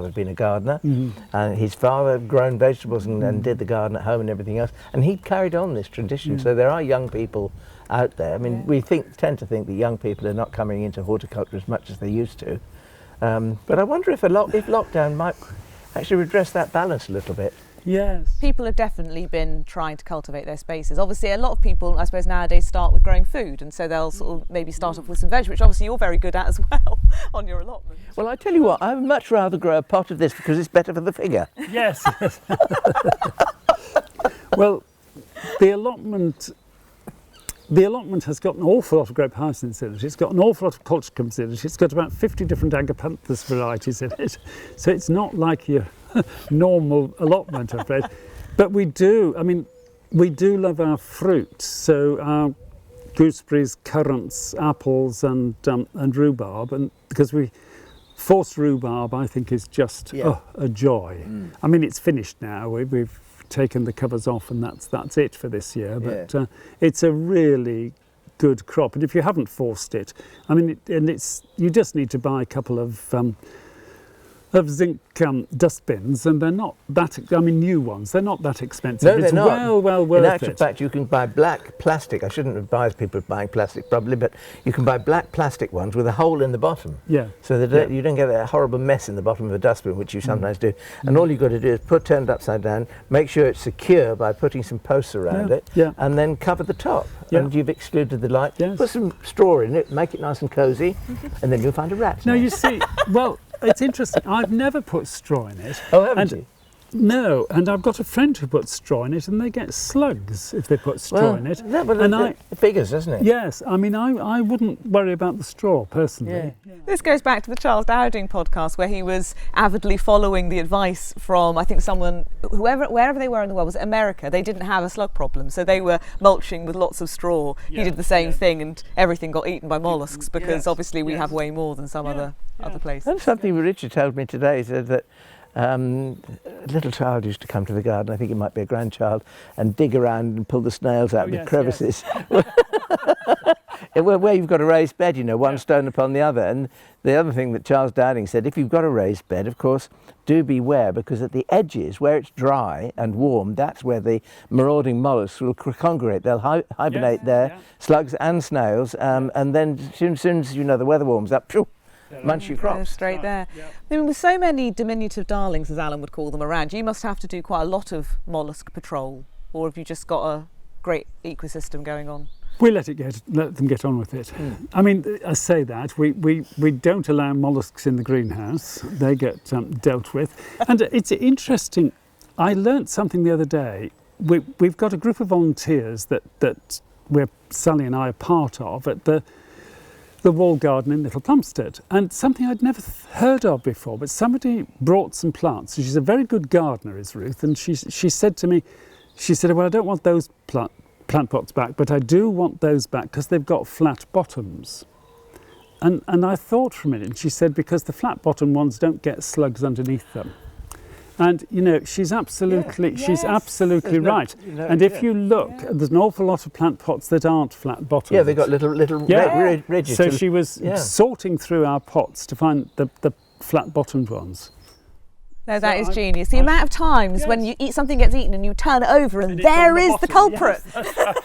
had been a gardener, and his father had grown vegetables and did the garden at home and everything else. And he carried on this tradition. So there are young people out there. We tend to think that young people are not coming into horticulture as much as they used to. But I wonder if lockdown might actually redress that balance a little bit. Yes. People have definitely been trying to cultivate their spaces. Obviously, a lot of people, I suppose, nowadays start with growing food, and so they'll sort of maybe start off with some veg, which obviously you're very good at as well on your allotment. Well, I tell you what, I would much rather grow a pot of this because it's better for the figure. Yes. Well, the allotment has got an awful lot of grape hyacinths in it. It's got an awful lot of colchicums in it. It's got about 50 different agapanthus varieties in it. So it's not like your normal allotment, I'm afraid. But we do love our fruit. So our gooseberries, currants, apples and rhubarb. And because forced rhubarb, I think, is just a joy. It's finished now. We've taken the covers off, and that's it for this year. But it's a really good crop, and if you haven't forced it, you just need to buy a couple of zinc dustbins, and they're not that. new ones. They're not that expensive. No, they're it's not. well worth it. In actual fact, you can buy black plastic. I shouldn't advise people of buying plastic, probably, but you can buy black plastic ones with a hole in the bottom. Yeah. So that you don't get that horrible mess in the bottom of a dustbin, which you sometimes do. And all you've got to do is turn it upside down, make sure it's secure by putting some posts around it, and then cover the top. Yeah. And you've excluded the light. Yes. Put some straw in it, make it nice and cosy, and then you'll find a rat. Now you see, it's interesting. I've never put straw in it. Oh, haven't you? No, and I've got a friend who puts straw in it, and they get slugs if they put straw in it. No, but it figures, doesn't it? Yes, I wouldn't worry about the straw personally. Yeah. This goes back to the Charles Dowding podcast, where he was avidly following the advice from, I think, wherever they were in the world. Was it America? They didn't have a slug problem, so they were mulching with lots of straw. He did the same thing, and everything got eaten by molluscs because obviously we have way more than some other places. And something Richard told me today, said that a little child used to come to the garden, I think it might be a grandchild, and dig around and pull the snails out with crevices. Where you've got a raised bed, one stone upon the other. And the other thing that Charles Dowding said, if you've got a raised bed, of course, do beware, because at the edges, where it's dry and warm, that's where the marauding molluscs will congregate. They'll hibernate there, slugs and snails, and then as soon as the weather warms up, munch your crops. Straight there. With so many diminutive darlings, as Alan would call them, around, you must have to do quite a lot of mollusk patrol, or have you just got a great ecosystem going on? We let them get on with it. I say that we don't allow molluscs in the greenhouse; they get dealt with. And it's interesting. I learnt something the other day. We've got a group of volunteers that Sally and I are part of at the wall garden in Little Plumstead, and something I'd never heard of before, but somebody brought some plants. She's a very good gardener, is Ruth, and she said to me, well, I don't want those plant pots back, but I do want those back because they've got flat bottoms. And I thought for a minute, and she said, because the flat bottom ones don't get slugs underneath them. And she's absolutely right. And if you look, there's an awful lot of plant pots that aren't flat bottomed. Yeah, they've got little ridges. So she was sorting through our pots to find the flat bottomed ones. No, that So is genius. The amount of times when you eat something gets eaten and you turn it over and it's there on the is the bottom, culprit. yes.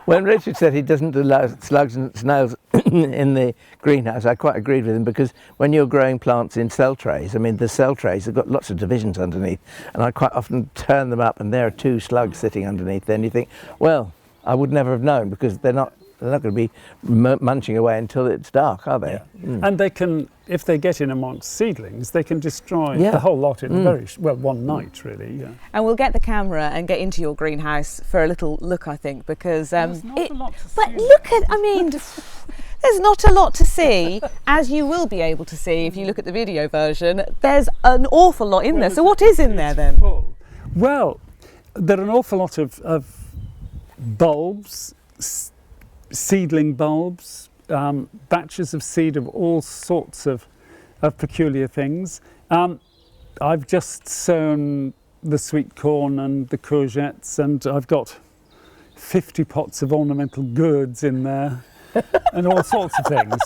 When Richard said he doesn't allow slugs and snails in the greenhouse, I quite agreed with him, because when you're growing plants in cell trays, I mean, the cell trays have got lots of divisions underneath, and I quite often turn them up and there are 2 slugs sitting underneath. Then you think, well, I would never have known, because they're not going to be munching away until it's dark, are they? Yeah. And they can, if they get in amongst seedlings, they can destroy Yeah. the whole lot in one night, really. Yeah. And we'll get the camera and get into your greenhouse for a little look, I think, because There's not a lot to but see. look at, I mean, there's not a lot to see, as you will be able to see if you look at the video version. There's an awful lot in there. So what is in there then? Full. Well, there are an awful lot of bulbs, seedling bulbs, batches of seed of all sorts of peculiar things. I've just sown the sweet corn and the courgettes, and I've got 50 pots of ornamental gourds in there and all sorts of things.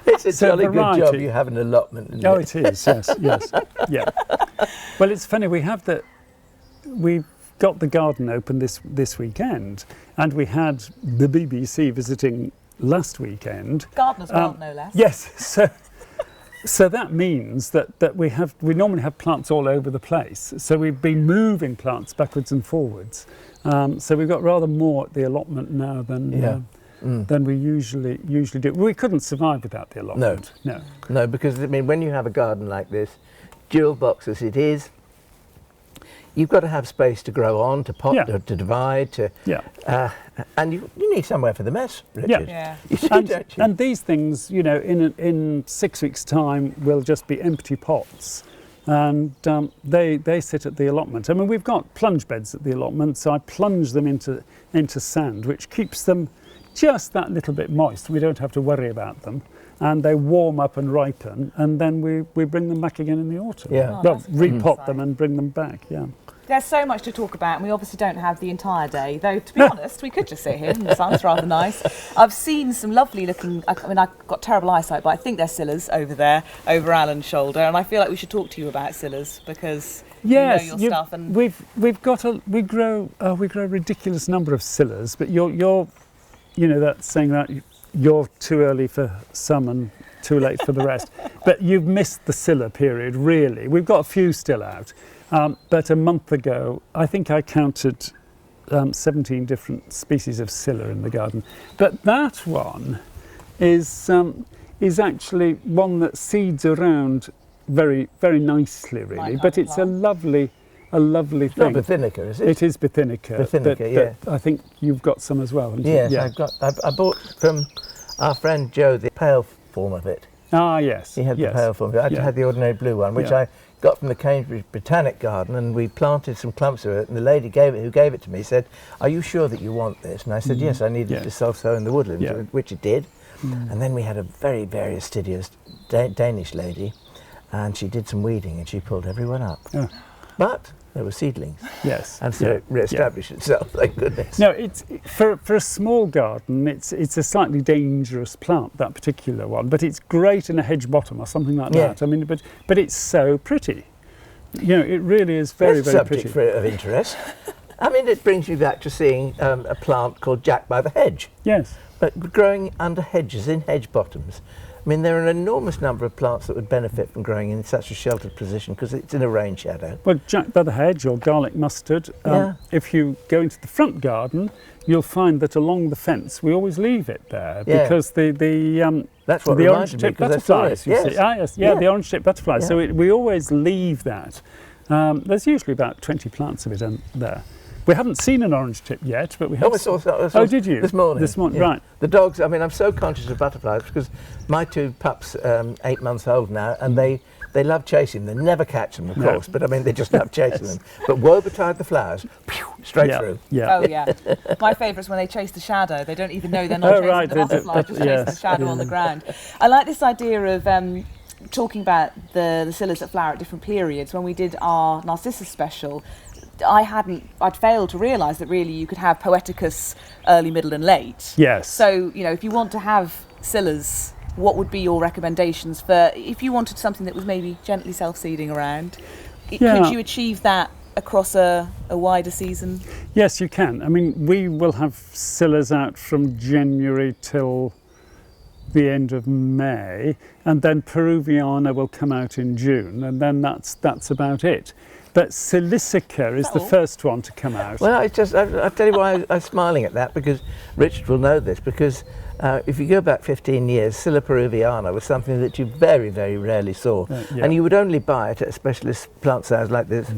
It's a So jolly good job variety. you have an allotment. Isn't Oh, it? it is, yes, yeah. Well, it's funny, we've got the garden open this weekend, and we had the BBC visiting last weekend. Gardener's World, no less. Yes, so that means that we normally have plants all over the place. So we've been moving plants backwards and forwards. So we've got rather more at the allotment now than we usually do. We couldn't survive without the allotment. No, because I mean, when you have a garden like this, dual box as it is, you've got to have space to grow on, to pot, to divide, and you need somewhere for the mess, Richard. Yeah. You do, don't you? And these things, you know, in 6 weeks' time, will just be empty pots, and they sit at the allotment. I mean, we've got plunge beds at the allotment, so I plunge them into sand, which keeps them just that little bit moist. We don't have to worry about them, and they warm up and ripen, and then we bring them back again in the autumn. Yeah. Well, that's a great repot insight. them and bring them back. Yeah. There's so much to talk about, and we obviously don't have the entire day. Though, to be honest, we could just sit here, and the sun's rather nice. I've seen some lovely looking, I mean, I've got terrible eyesight, but I think they're Scillas over there, over Alan's shoulder, and I feel like we should talk to you about Scillas, because Yes, you know your stuff. And we grow a ridiculous number of Scillas, but you're you know, that's saying that you're too early for some and too late for the rest. But you've missed the Scilla period, really. We've got a few still out. But a month ago, I think I counted 17 different species of Scilla in the garden. But that one is actually one that seeds around very, very nicely, really. Like but it's a lovely thing. Not Bithynica, is it? It is Bithynica. Bithynica, yeah. But I think you've got some as well, haven't Yes, you? Yeah. I bought from our friend Joe the pale form of it. Ah, yes. He had the pale form. I Yeah. had the ordinary blue one, which Yeah. I got from the Cambridge Botanic Garden, and we planted some clumps of it. And the lady who gave it to me said, "Are you sure that you want this?" And I said, "Yes, I needed to self-sow in the woodland," which it did. And then we had a very, very fastidious Danish lady, and she did some weeding, and she pulled everyone up. Oh. But there were seedlings, Yes. and so it re-established itself. Thank goodness. No, it's for a small garden. It's a slightly dangerous plant, that particular one, but it's great in a hedge bottom or something like that. I mean, but it's so pretty. You know, it really is very, That's a very subject pretty. of interest. I mean, it brings me back to seeing a plant called Jack by the Hedge, Yes. but growing under hedges, in hedge bottoms. I mean, there are an enormous number of plants that would benefit from growing in such a sheltered position because it's in a rain shadow. Well, Jack by the Hedge or garlic mustard. If you go into the front garden, you'll find that along the fence we always leave it there because the That's what the reminded orange me, tip 'cause I saw butterflies. it, You yes. see. Ah, yes, the orange tip butterflies. Yeah. So we always leave that. There's usually about 20 plants of it there. We haven't seen an orange tip yet, but we have. I saw Oh, did you? This morning. This morning, yeah. right. The dogs, I mean, I'm so conscious of butterflies because my 2 pups, 8 months old now, and they love chasing them. They never catch them, of course, but I mean, they just love chasing them. But woe betide the flowers, straight through. Yeah. Oh yeah, my favourite's when they chase the shadow. They don't even know they're not chasing right, the they do- butterfly, just chasing the yes. shadow on the ground. I like this idea of talking about the Scillas that flower at different periods. When we did our Narcissus special, I'd failed to realise that really you could have Poeticus early, middle and late. Yes. So, you know, if you want to have Scillas what would be your recommendations for if you wanted something that was maybe gently self-seeding around? Could you achieve that across a wider season? Yes, you can. I mean, we will have Scillas out from January till the end of May, and then Peruviana will come out in June, and then that's about it. But Silicica is the first one to come out. Well, I'll tell you why I'm smiling at that, because Richard will know this, because if you go back 15 years, Scilla peruviana was something that you very, very rarely saw. And you would only buy it at specialist plant sales like this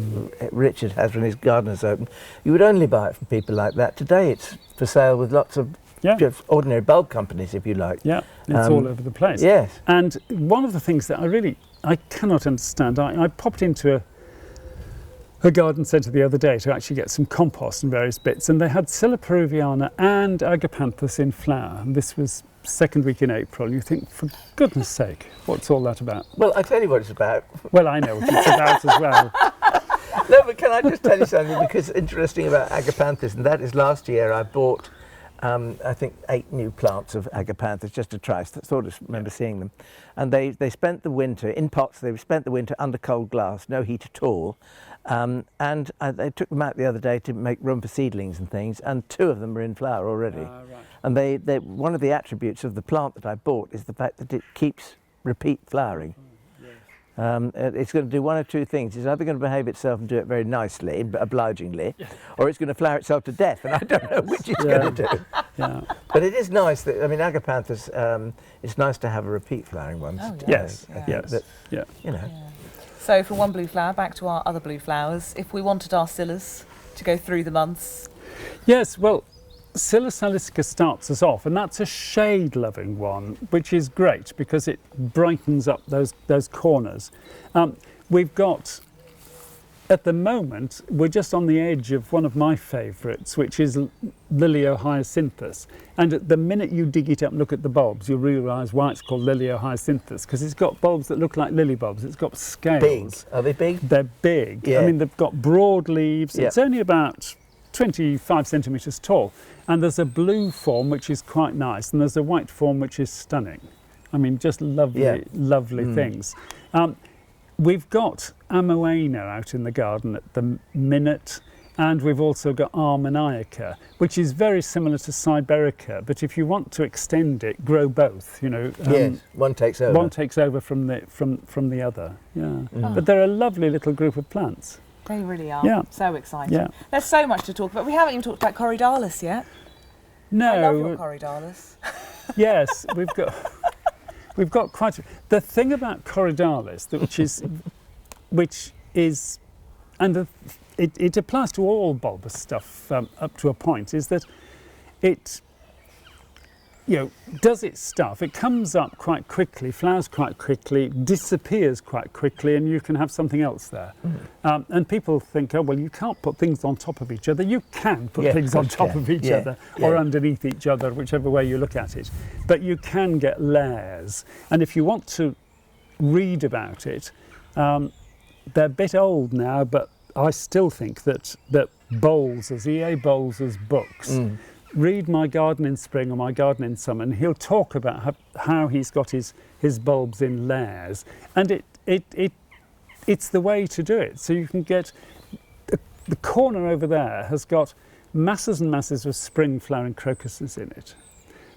Richard has when his garden is open. You would only buy it from people like that. Today it's for sale with lots of just ordinary bulb companies, if you like. Yeah, it's all over the place. Yes. And one of the things that I cannot understand, I popped into a garden centre the other day to actually get some compost and various bits, and they had Scilla peruviana and Agapanthus in flower, and this was second week in April. You think, for goodness sake, what's all that about? Well, I tell you what it's about. Well, I know what it's about as well. No, but can I just tell you something, because interesting about Agapanthus, and that is last year I bought I think 8 new plants of Agapanthus just to try. Thordis remember seeing them, and they spent the winter in pots. They spent the winter under cold glass, no heat at all, and they took them out the other day to make room for seedlings and things, and 2 of them are in flower already. Right. And they one of the attributes of the plant that I bought is the fact that it keeps repeat flowering. It's going to do one of 2 things. It's either going to behave itself and do it very nicely, obligingly, or it's going to flower itself to death, and I don't know which it's going to do. Yeah. But it is nice that, I mean, Agapanthus, it's nice to have a repeat flowering one. Oh, Yes. You know. So from one blue flower back to our other blue flowers, if we wanted our Scillas to go through the months. Yes, well, Scilla silicica starts us off, and that's a shade-loving one, which is great because it brightens up those corners. We've got, at the moment, we're just on the edge of one of my favourites, which is Liliohyacinthus. And the minute you dig it up and look at the bulbs, you'll realise why it's called Liliohyacinthus, because it's got bulbs that look like lily bulbs. It's got scales. Big. Are they big? They're big. Yeah. I mean, they've got broad leaves. Yeah. It's only about 25 centimetres tall, and there's a blue form which is quite nice, and there's a white form which is stunning. I mean, just lovely, lovely things. We've got Amoena out in the garden at the minute, and we've also got Armeniacum, which is very similar to Siberica, but if you want to extend it, grow both. You know, Yes, one takes over. One takes over from the other. Yeah, but they're a lovely little group of plants. They really are. Yeah. So exciting. Yeah. There's so much to talk about. We haven't even talked about Corydalis yet. No. I love your Corydalis. Yes, we've got quite the thing about Corydalis, it applies to all bulbous stuff up to a point, is that it does its stuff. It comes up quite quickly, flowers quite quickly, disappears quite quickly, and you can have something else there. And people think, oh, well, you can't put things on top of each other. You can put things on top of each other or underneath each other, whichever way you look at it. But you can get layers. And if you want to read about it, they're a bit old now, but I still think that E.A. Bowles's books, read My Garden in Spring or My Garden in Summer, and he'll talk about how he's got his bulbs in layers, and it's the way to do it. So you can get the corner over there has got masses and masses of spring flowering crocuses in it,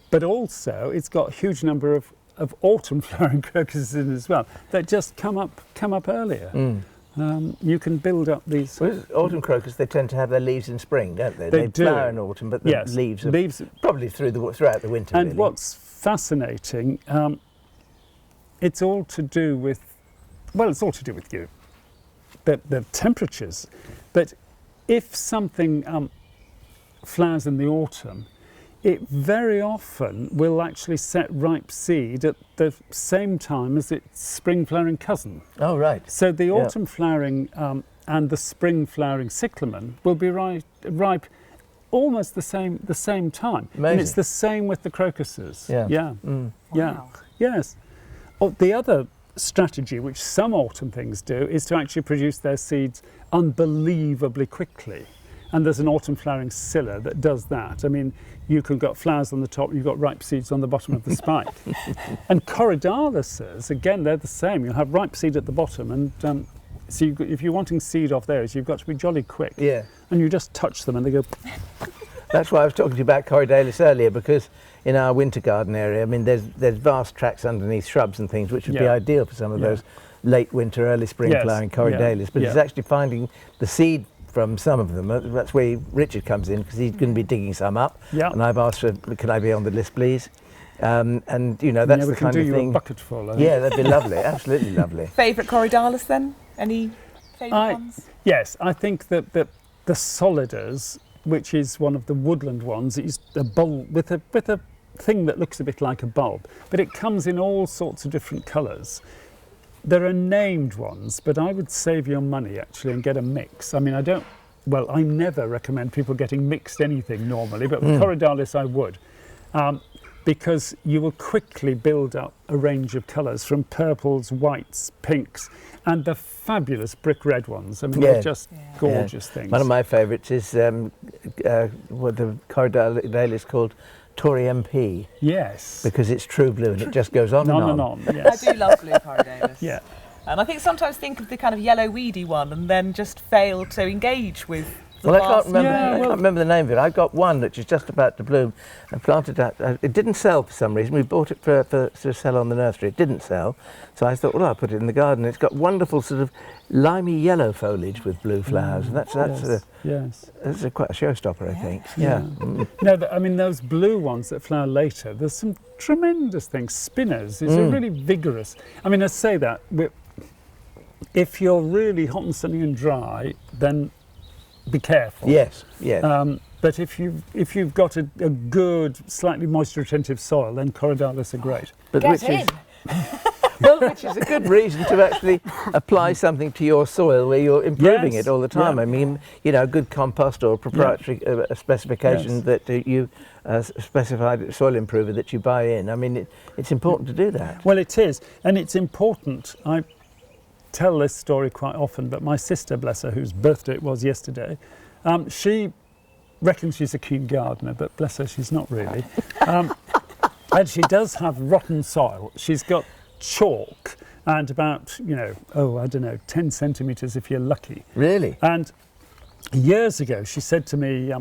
but also it's got a huge number of autumn flowering crocuses in it as well that just come up earlier. You can build up these. Well, autumn crocus, they tend to have their leaves in spring, don't they? They do. flower in autumn, but the leaves are probably throughout the winter. And really. what's fascinating, it's all to do with you, the temperatures. But if something flowers in the autumn, it very often will actually set ripe seed at the same time as its spring flowering cousin. Oh, right. So the autumn flowering and the spring flowering cyclamen will be ripe almost the same time. Amazing. And it's the same with the crocuses. Yeah. Wow. Yes. The other strategy which some autumn things do is to actually produce their seeds unbelievably quickly. and there's an autumn flowering Scilla that does that. I mean, you can got flowers on the top, you've got ripe seeds on the bottom of the spike. And corydalises, again, they're the same. You'll have ripe seed at the bottom, and so if you're wanting seed off those, you've got to be jolly quick. Yeah. And you just touch them and they go... That's why I was talking to you about corydallis earlier, because in our winter garden area, I mean, there's vast tracts underneath shrubs and things which would be ideal for some of those late winter, early spring flowering corydallis. But it's actually finding the seed from some of them. That's where Richard comes in, because he's going to be digging some up. Yeah. And I've asked for, can I be on the list, please? And you know, that's the kind of thing. We can do you a bucket full. Yeah, that'd be lovely. Absolutely lovely. Favourite corydallis then? Any favourite ones? Yes, I think that the solidus, which is one of the woodland ones, is a bulb with a thing that looks a bit like a bulb, but it comes in all sorts of different colours. There are named ones, but I would save your money actually and get a mix. I mean, I never recommend people getting mixed anything normally, but with corydallis I would, because you will quickly build up a range of colours, from purples, whites, pinks, and the fabulous brick red ones. I mean, they're just gorgeous things. One of my favourites is what the corydallis called Tory MP. Yes. Because it's true blue and it just goes on and on. Yes. I do love blue corydallis. Yeah. And I think sometimes think of the kind of yellow weedy one and then just fail to engage with the I can't remember the name of it. I got one which is just about to bloom and planted that. It didn't sell for some reason. We bought it to sell on the nursery. It didn't sell. So I thought, well, I'll put it in the garden. It's got wonderful sort of limey yellow foliage with blue flowers. And that's quite a showstopper, I think. Yeah. No, I mean, those blue ones that flower later, there's some tremendous things. Spinners is a really vigorous. I mean, I say that, if you're really hot and sunny and dry, then be careful. Yes, yes. But if you've got a good, slightly moisture retentive soil, then corydallis are great. But which is a good reason to actually apply something to your soil where you're improving it all the time. I mean, you know, good compost or proprietary specification that you specified soil improver that you buy in. I mean, it's important to do that. Well, it is, and it's important. I tell this story quite often, but my sister, bless her, whose birthday it was yesterday, she reckons she's a keen gardener, but bless her, she's not really. And she does have rotten soil. She's got chalk and about, 10 centimetres if you're lucky. Really? And years ago, she said to me,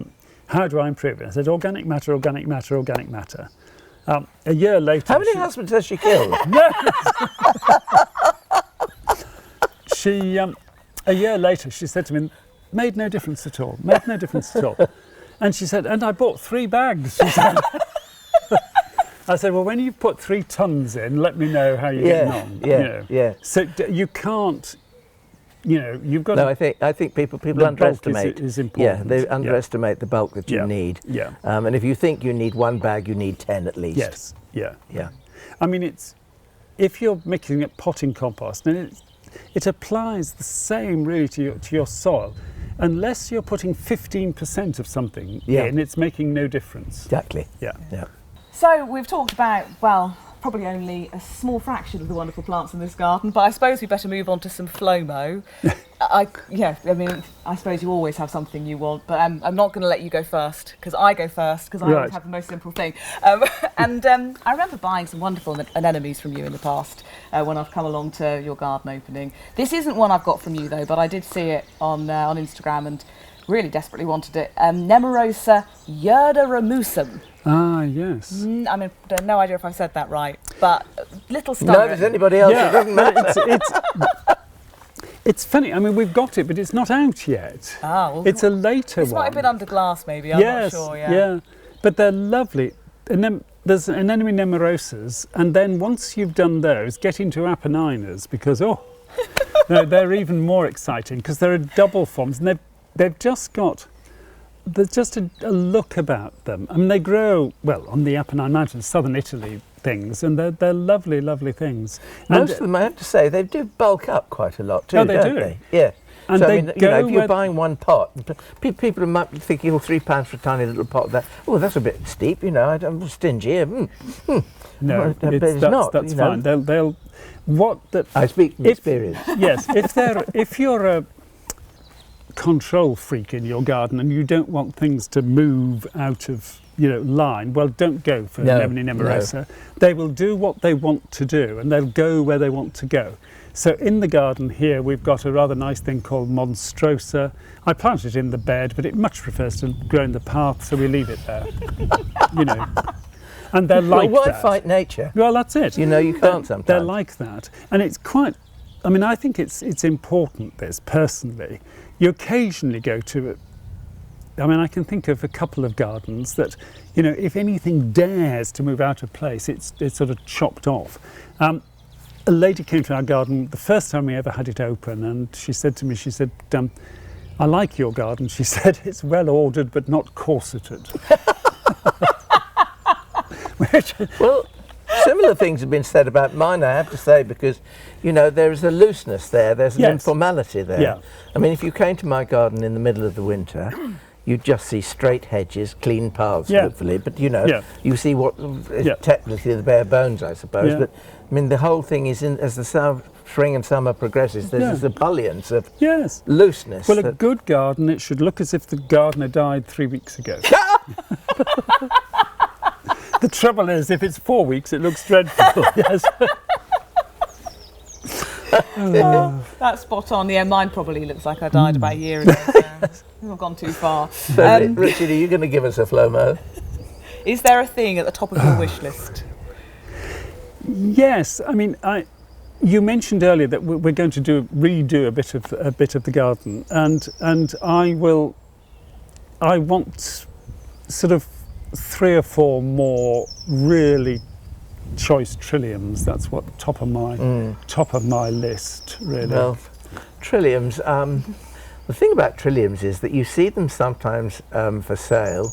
how do I improve it? I said, organic matter, organic matter, organic matter. A year later... How many husbands has she killed? A year later, she said to me, made no difference at all, made no difference at all. And she said, and I bought 3 bags, she said. I said, well, when you put 3 tons in, let me know how you're getting on. Yeah. So you can't, you've got No, I think people underestimate. Is important. Yeah, they underestimate the bulk that you need. Yeah. And if you think you need 1 bag, you need 10 at least. Yes, yeah. Yeah. I mean, if you're mixing it potting compost, then it applies the same really to your soil. Unless you're putting 15% of something in, it's making no difference. Exactly. Yeah. So we've talked about, well, probably only a small fraction of the wonderful plants in this garden, but I suppose we better move on to some flomo. I suppose you always have something you want, but I'm not going to let you go first, because I go first, because I always have the most simple thing. I remember buying some wonderful anemones from you in the past when I've come along to your garden opening. This isn't one I've got from you though, but I did see it on Instagram and really desperately wanted it. Nemerosa yerda-ramusum. Ah, yes. I mean, I have no idea if I've said that right, but little stuff. No, does anybody else? It doesn't matter. It's funny, I mean, we've got it, but it's not out yet. Well, it's a later one. This might have been under glass, maybe, I'm not sure, yeah. But they're lovely. And there's anemone nemerosas, and then once you've done those, get into appenninas, because, they're even more exciting, because there are double forms, and they've just got... There's just a look about them. I mean, they grow, well, on the Apennine Mountains, southern Italy things, and they're lovely, lovely things. Most of them, I have to say, they do bulk up quite a lot too, don't they? Yeah. And so, if you're buying 1 pot, people might be thinking, £3 for a tiny little pot. That's a bit steep, I'm stingy. No, but it's not. That's fine. I speak from experience. Yes, if you're a control freak in your garden and you don't want things to move out of line, well, don't go for Nemone Nemorosa. They will do what they want to do and they'll go where they want to go. So in the garden here we've got a rather nice thing called Monstrosa. I planted it in the bed, but it much prefers to grow in the path, so we leave it there. And they're like why that. fight nature? Well, that's it. You can't sometimes. They're like that. And it's quite, I think it's important, this, personally. You occasionally go to I can think of a couple of gardens that, if anything dares to move out of place, it's sort of chopped off. A lady came to our garden the first time we ever had it open, and she said to me, I like your garden. She said, it's well ordered but not corseted. Well, similar things have been said about mine, I have to say, because, there is a looseness there, there's an informality there. Yeah. If you came to my garden in the middle of the winter, you'd just see straight hedges, clean paths, hopefully, but you see what is technically the bare bones, I suppose. But the whole thing is, as the spring and summer progresses, there's this ebullience of looseness. Well, a good garden, it should look as if the gardener died 3 weeks ago. The trouble is, if it's 4 weeks, it looks dreadful. Yes. That's spot on. Yeah, mine probably looks like I died about a year ago. So I've gone too far. So, Richard, are you going to give us a Flomo? Is there a thing at the top of your wish list? Yes, you mentioned earlier that we're going to redo a bit of the garden, and I want sort of 3 or 4 more really choice trilliums. That's what top of my list, really. Well, trilliums. The thing about trilliums is that you see them sometimes for sale,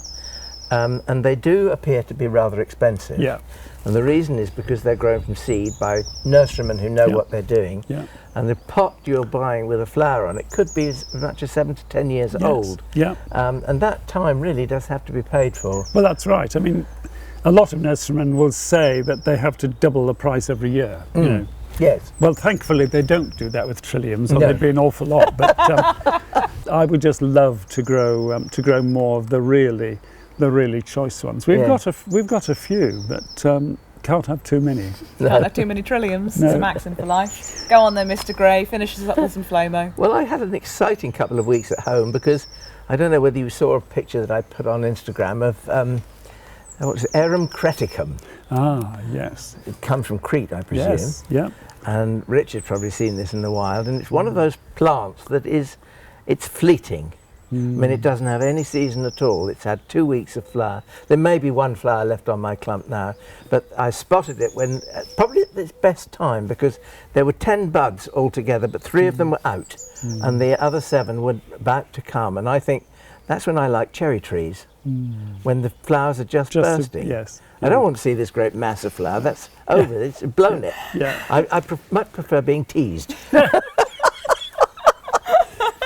and they do appear to be rather expensive. Yeah. And the reason is because they're grown from seed by nurserymen who know what they're doing. Yeah. And the pot you're buying with a flower on it could be as much as 7 to 10 years old. Yeah. And that time really does have to be paid for. Well, that's right. A lot of nurserymen will say that they have to double the price every year. Yes. Well, thankfully they don't do that with trilliums, or there'd be an awful lot. But I would just love to grow more of the really choice ones. We've got a few, but can't have too many. Can't have too many trilliums. No. It's a maxim for life. Go on then, Mr. Gray. Finish us up with some Flomo. Well, I had an exciting couple of weeks at home because I don't know whether you saw a picture that I put on Instagram of Arum creticum. Ah, yes. It comes from Crete, I presume. Yes, yeah. And Richard's probably seen this in the wild, and it's one of those plants that it's fleeting. It doesn't have any season at all. It's had 2 weeks of flower. There may be 1 flower left on my clump now, but I spotted it when probably at its best time, because there were 10 buds altogether, but 3 of them were out, and the other 7 were about to come. And I think that's when I like cherry trees, when the flowers are just bursting. Yes. I don't want to see this great mass of flower. That's over. It's blown it. Yeah. I much prefer being teased.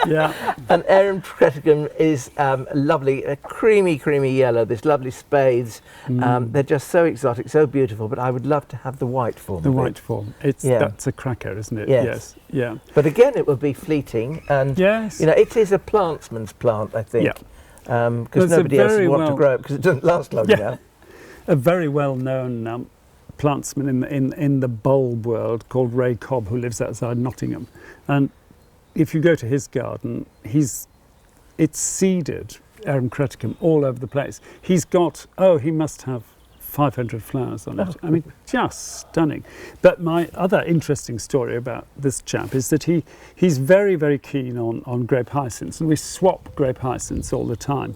Yeah. And Arum creticum is lovely, a creamy yellow, this lovely spathes. They're just so exotic, so beautiful, but I would love to have the white form. The white form. That's a cracker, isn't it? Yes. Yeah. But again, it will be fleeting, and it is a plantsman's plant, I think, because nobody else would want to grow it because it doesn't last long enough. A very well-known plantsman in the bulb world called Ray Cobb, who lives outside Nottingham, and if you go to his garden, it's seeded Arum creticum all over the place. He's got, he must have 500 flowers on it. Just stunning. But my other interesting story about this chap is that he's very, very keen on grape hyacinths, and we swap grape hyacinths all the time.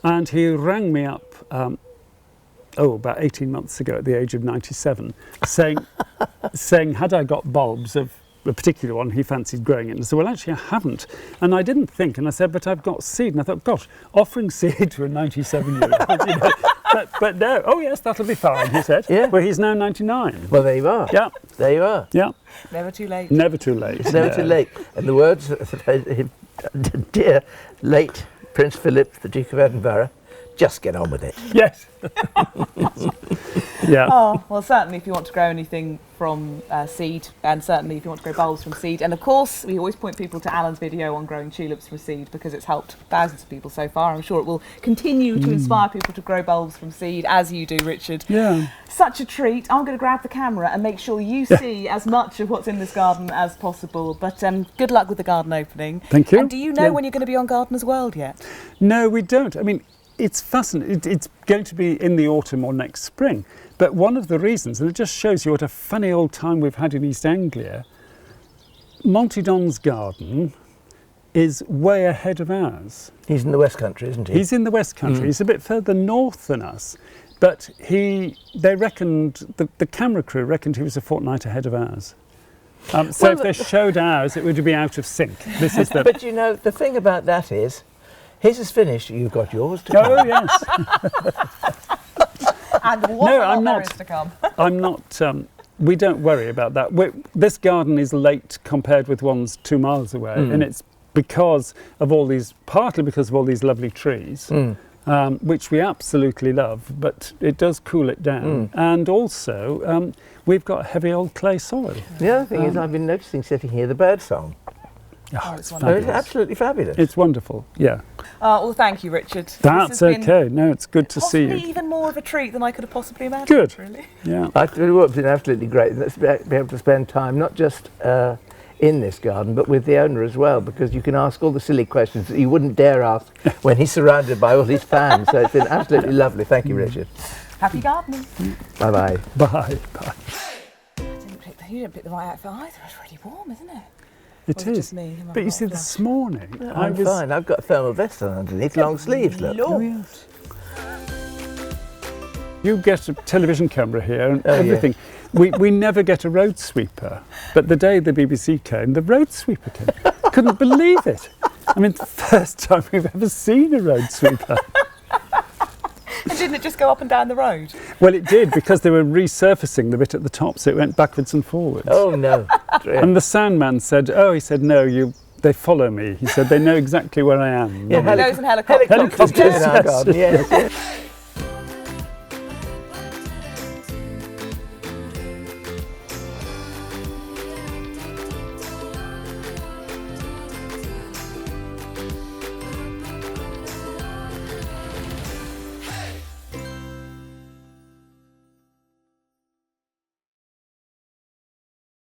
And he rang me up about 18 months ago at the age of 97, saying had I got bulbs of a particular one he fancied growing it. And I said, well, actually, I haven't. And I didn't think. And I said, but I've got seed. And I thought, gosh, offering seed to a 97-year-old. But no, yes, that'll be fine, he said. Yeah. Well, he's now 99. Well, there you are. Yeah. There you are. Yeah. Never too late. Never too late. It's never too late. In the words of dear late Prince Philip, the Duke of Edinburgh, just get on with it. Yes. Yeah. Oh, well, certainly if you want to grow anything from seed, and certainly if you want to grow bulbs from seed. And of course, we always point people to Alan's video on growing tulips from seed because it's helped thousands of people so far. I'm sure it will continue to inspire people to grow bulbs from seed, as you do, Richard. Yeah. Such a treat. I'm going to grab the camera and make sure you see as much of what's in this garden as possible. But good luck with the garden opening. Thank you. And do you know when you're going to be on Gardeners World yet? No, we don't. I mean, it's fascinating. It's going to be in the autumn or next spring. But one of the reasons, and it just shows you what a funny old time we've had in East Anglia, Monty Don's garden is way ahead of ours. He's in the West Country, isn't he? He's in the West Country. He's a bit further north than us. But they reckoned, the camera crew reckoned he was a fortnight ahead of ours. So if they showed ours, it would be out of sync. This is the... But you know, the thing about that is, his is finished, you've got yours to come. Oh, yes. And what I'm there not. is to come. I'm not... we don't worry about that. This garden is late compared with ones 2 miles away, and it's because of all these, partly because of all these lovely trees, which we absolutely love, but it does cool it down. And also, we've got heavy old clay soil. The other thing is, I've been noticing sitting here the bird song. Oh, it's So it's fabulous. absolutely fabulous. It's wonderful, yeah. Well, thank you, Richard. That's okay. No, it's good to see Possibly you. even more of a treat than I could have possibly imagined. Good. Really. Yeah. I tell you what, it's been absolutely great. Let's be able to spend time not just in this garden, but with the owner as well, because you can ask all the silly questions that you wouldn't dare ask when he's surrounded by all his fans. So it's been absolutely lovely. Thank you, Richard. Happy gardening. Bye-bye. Bye. Bye. You didn't pick the right outfit either. It's really warm, isn't it? It Or is it is. just me? Am I But you not see, flush? this morning, I I'm was... fine. I've got a thermal vest on underneath, long sleeves, look. Oh, yes. You get a television camera here and everything. We never get a road sweeper. But the day the BBC came, the road sweeper came. Couldn't believe it. I mean, the first time we've ever seen a road sweeper. And didn't it just go up and down the road? Well, it did, because they were resurfacing the bit at the top, so it went backwards and forwards. Oh, no. And the sound man said, he said, no, they follow me. He said, they know exactly where I am. Yeah, Goes in helicopters. helicopters in our Yes. garden, yes.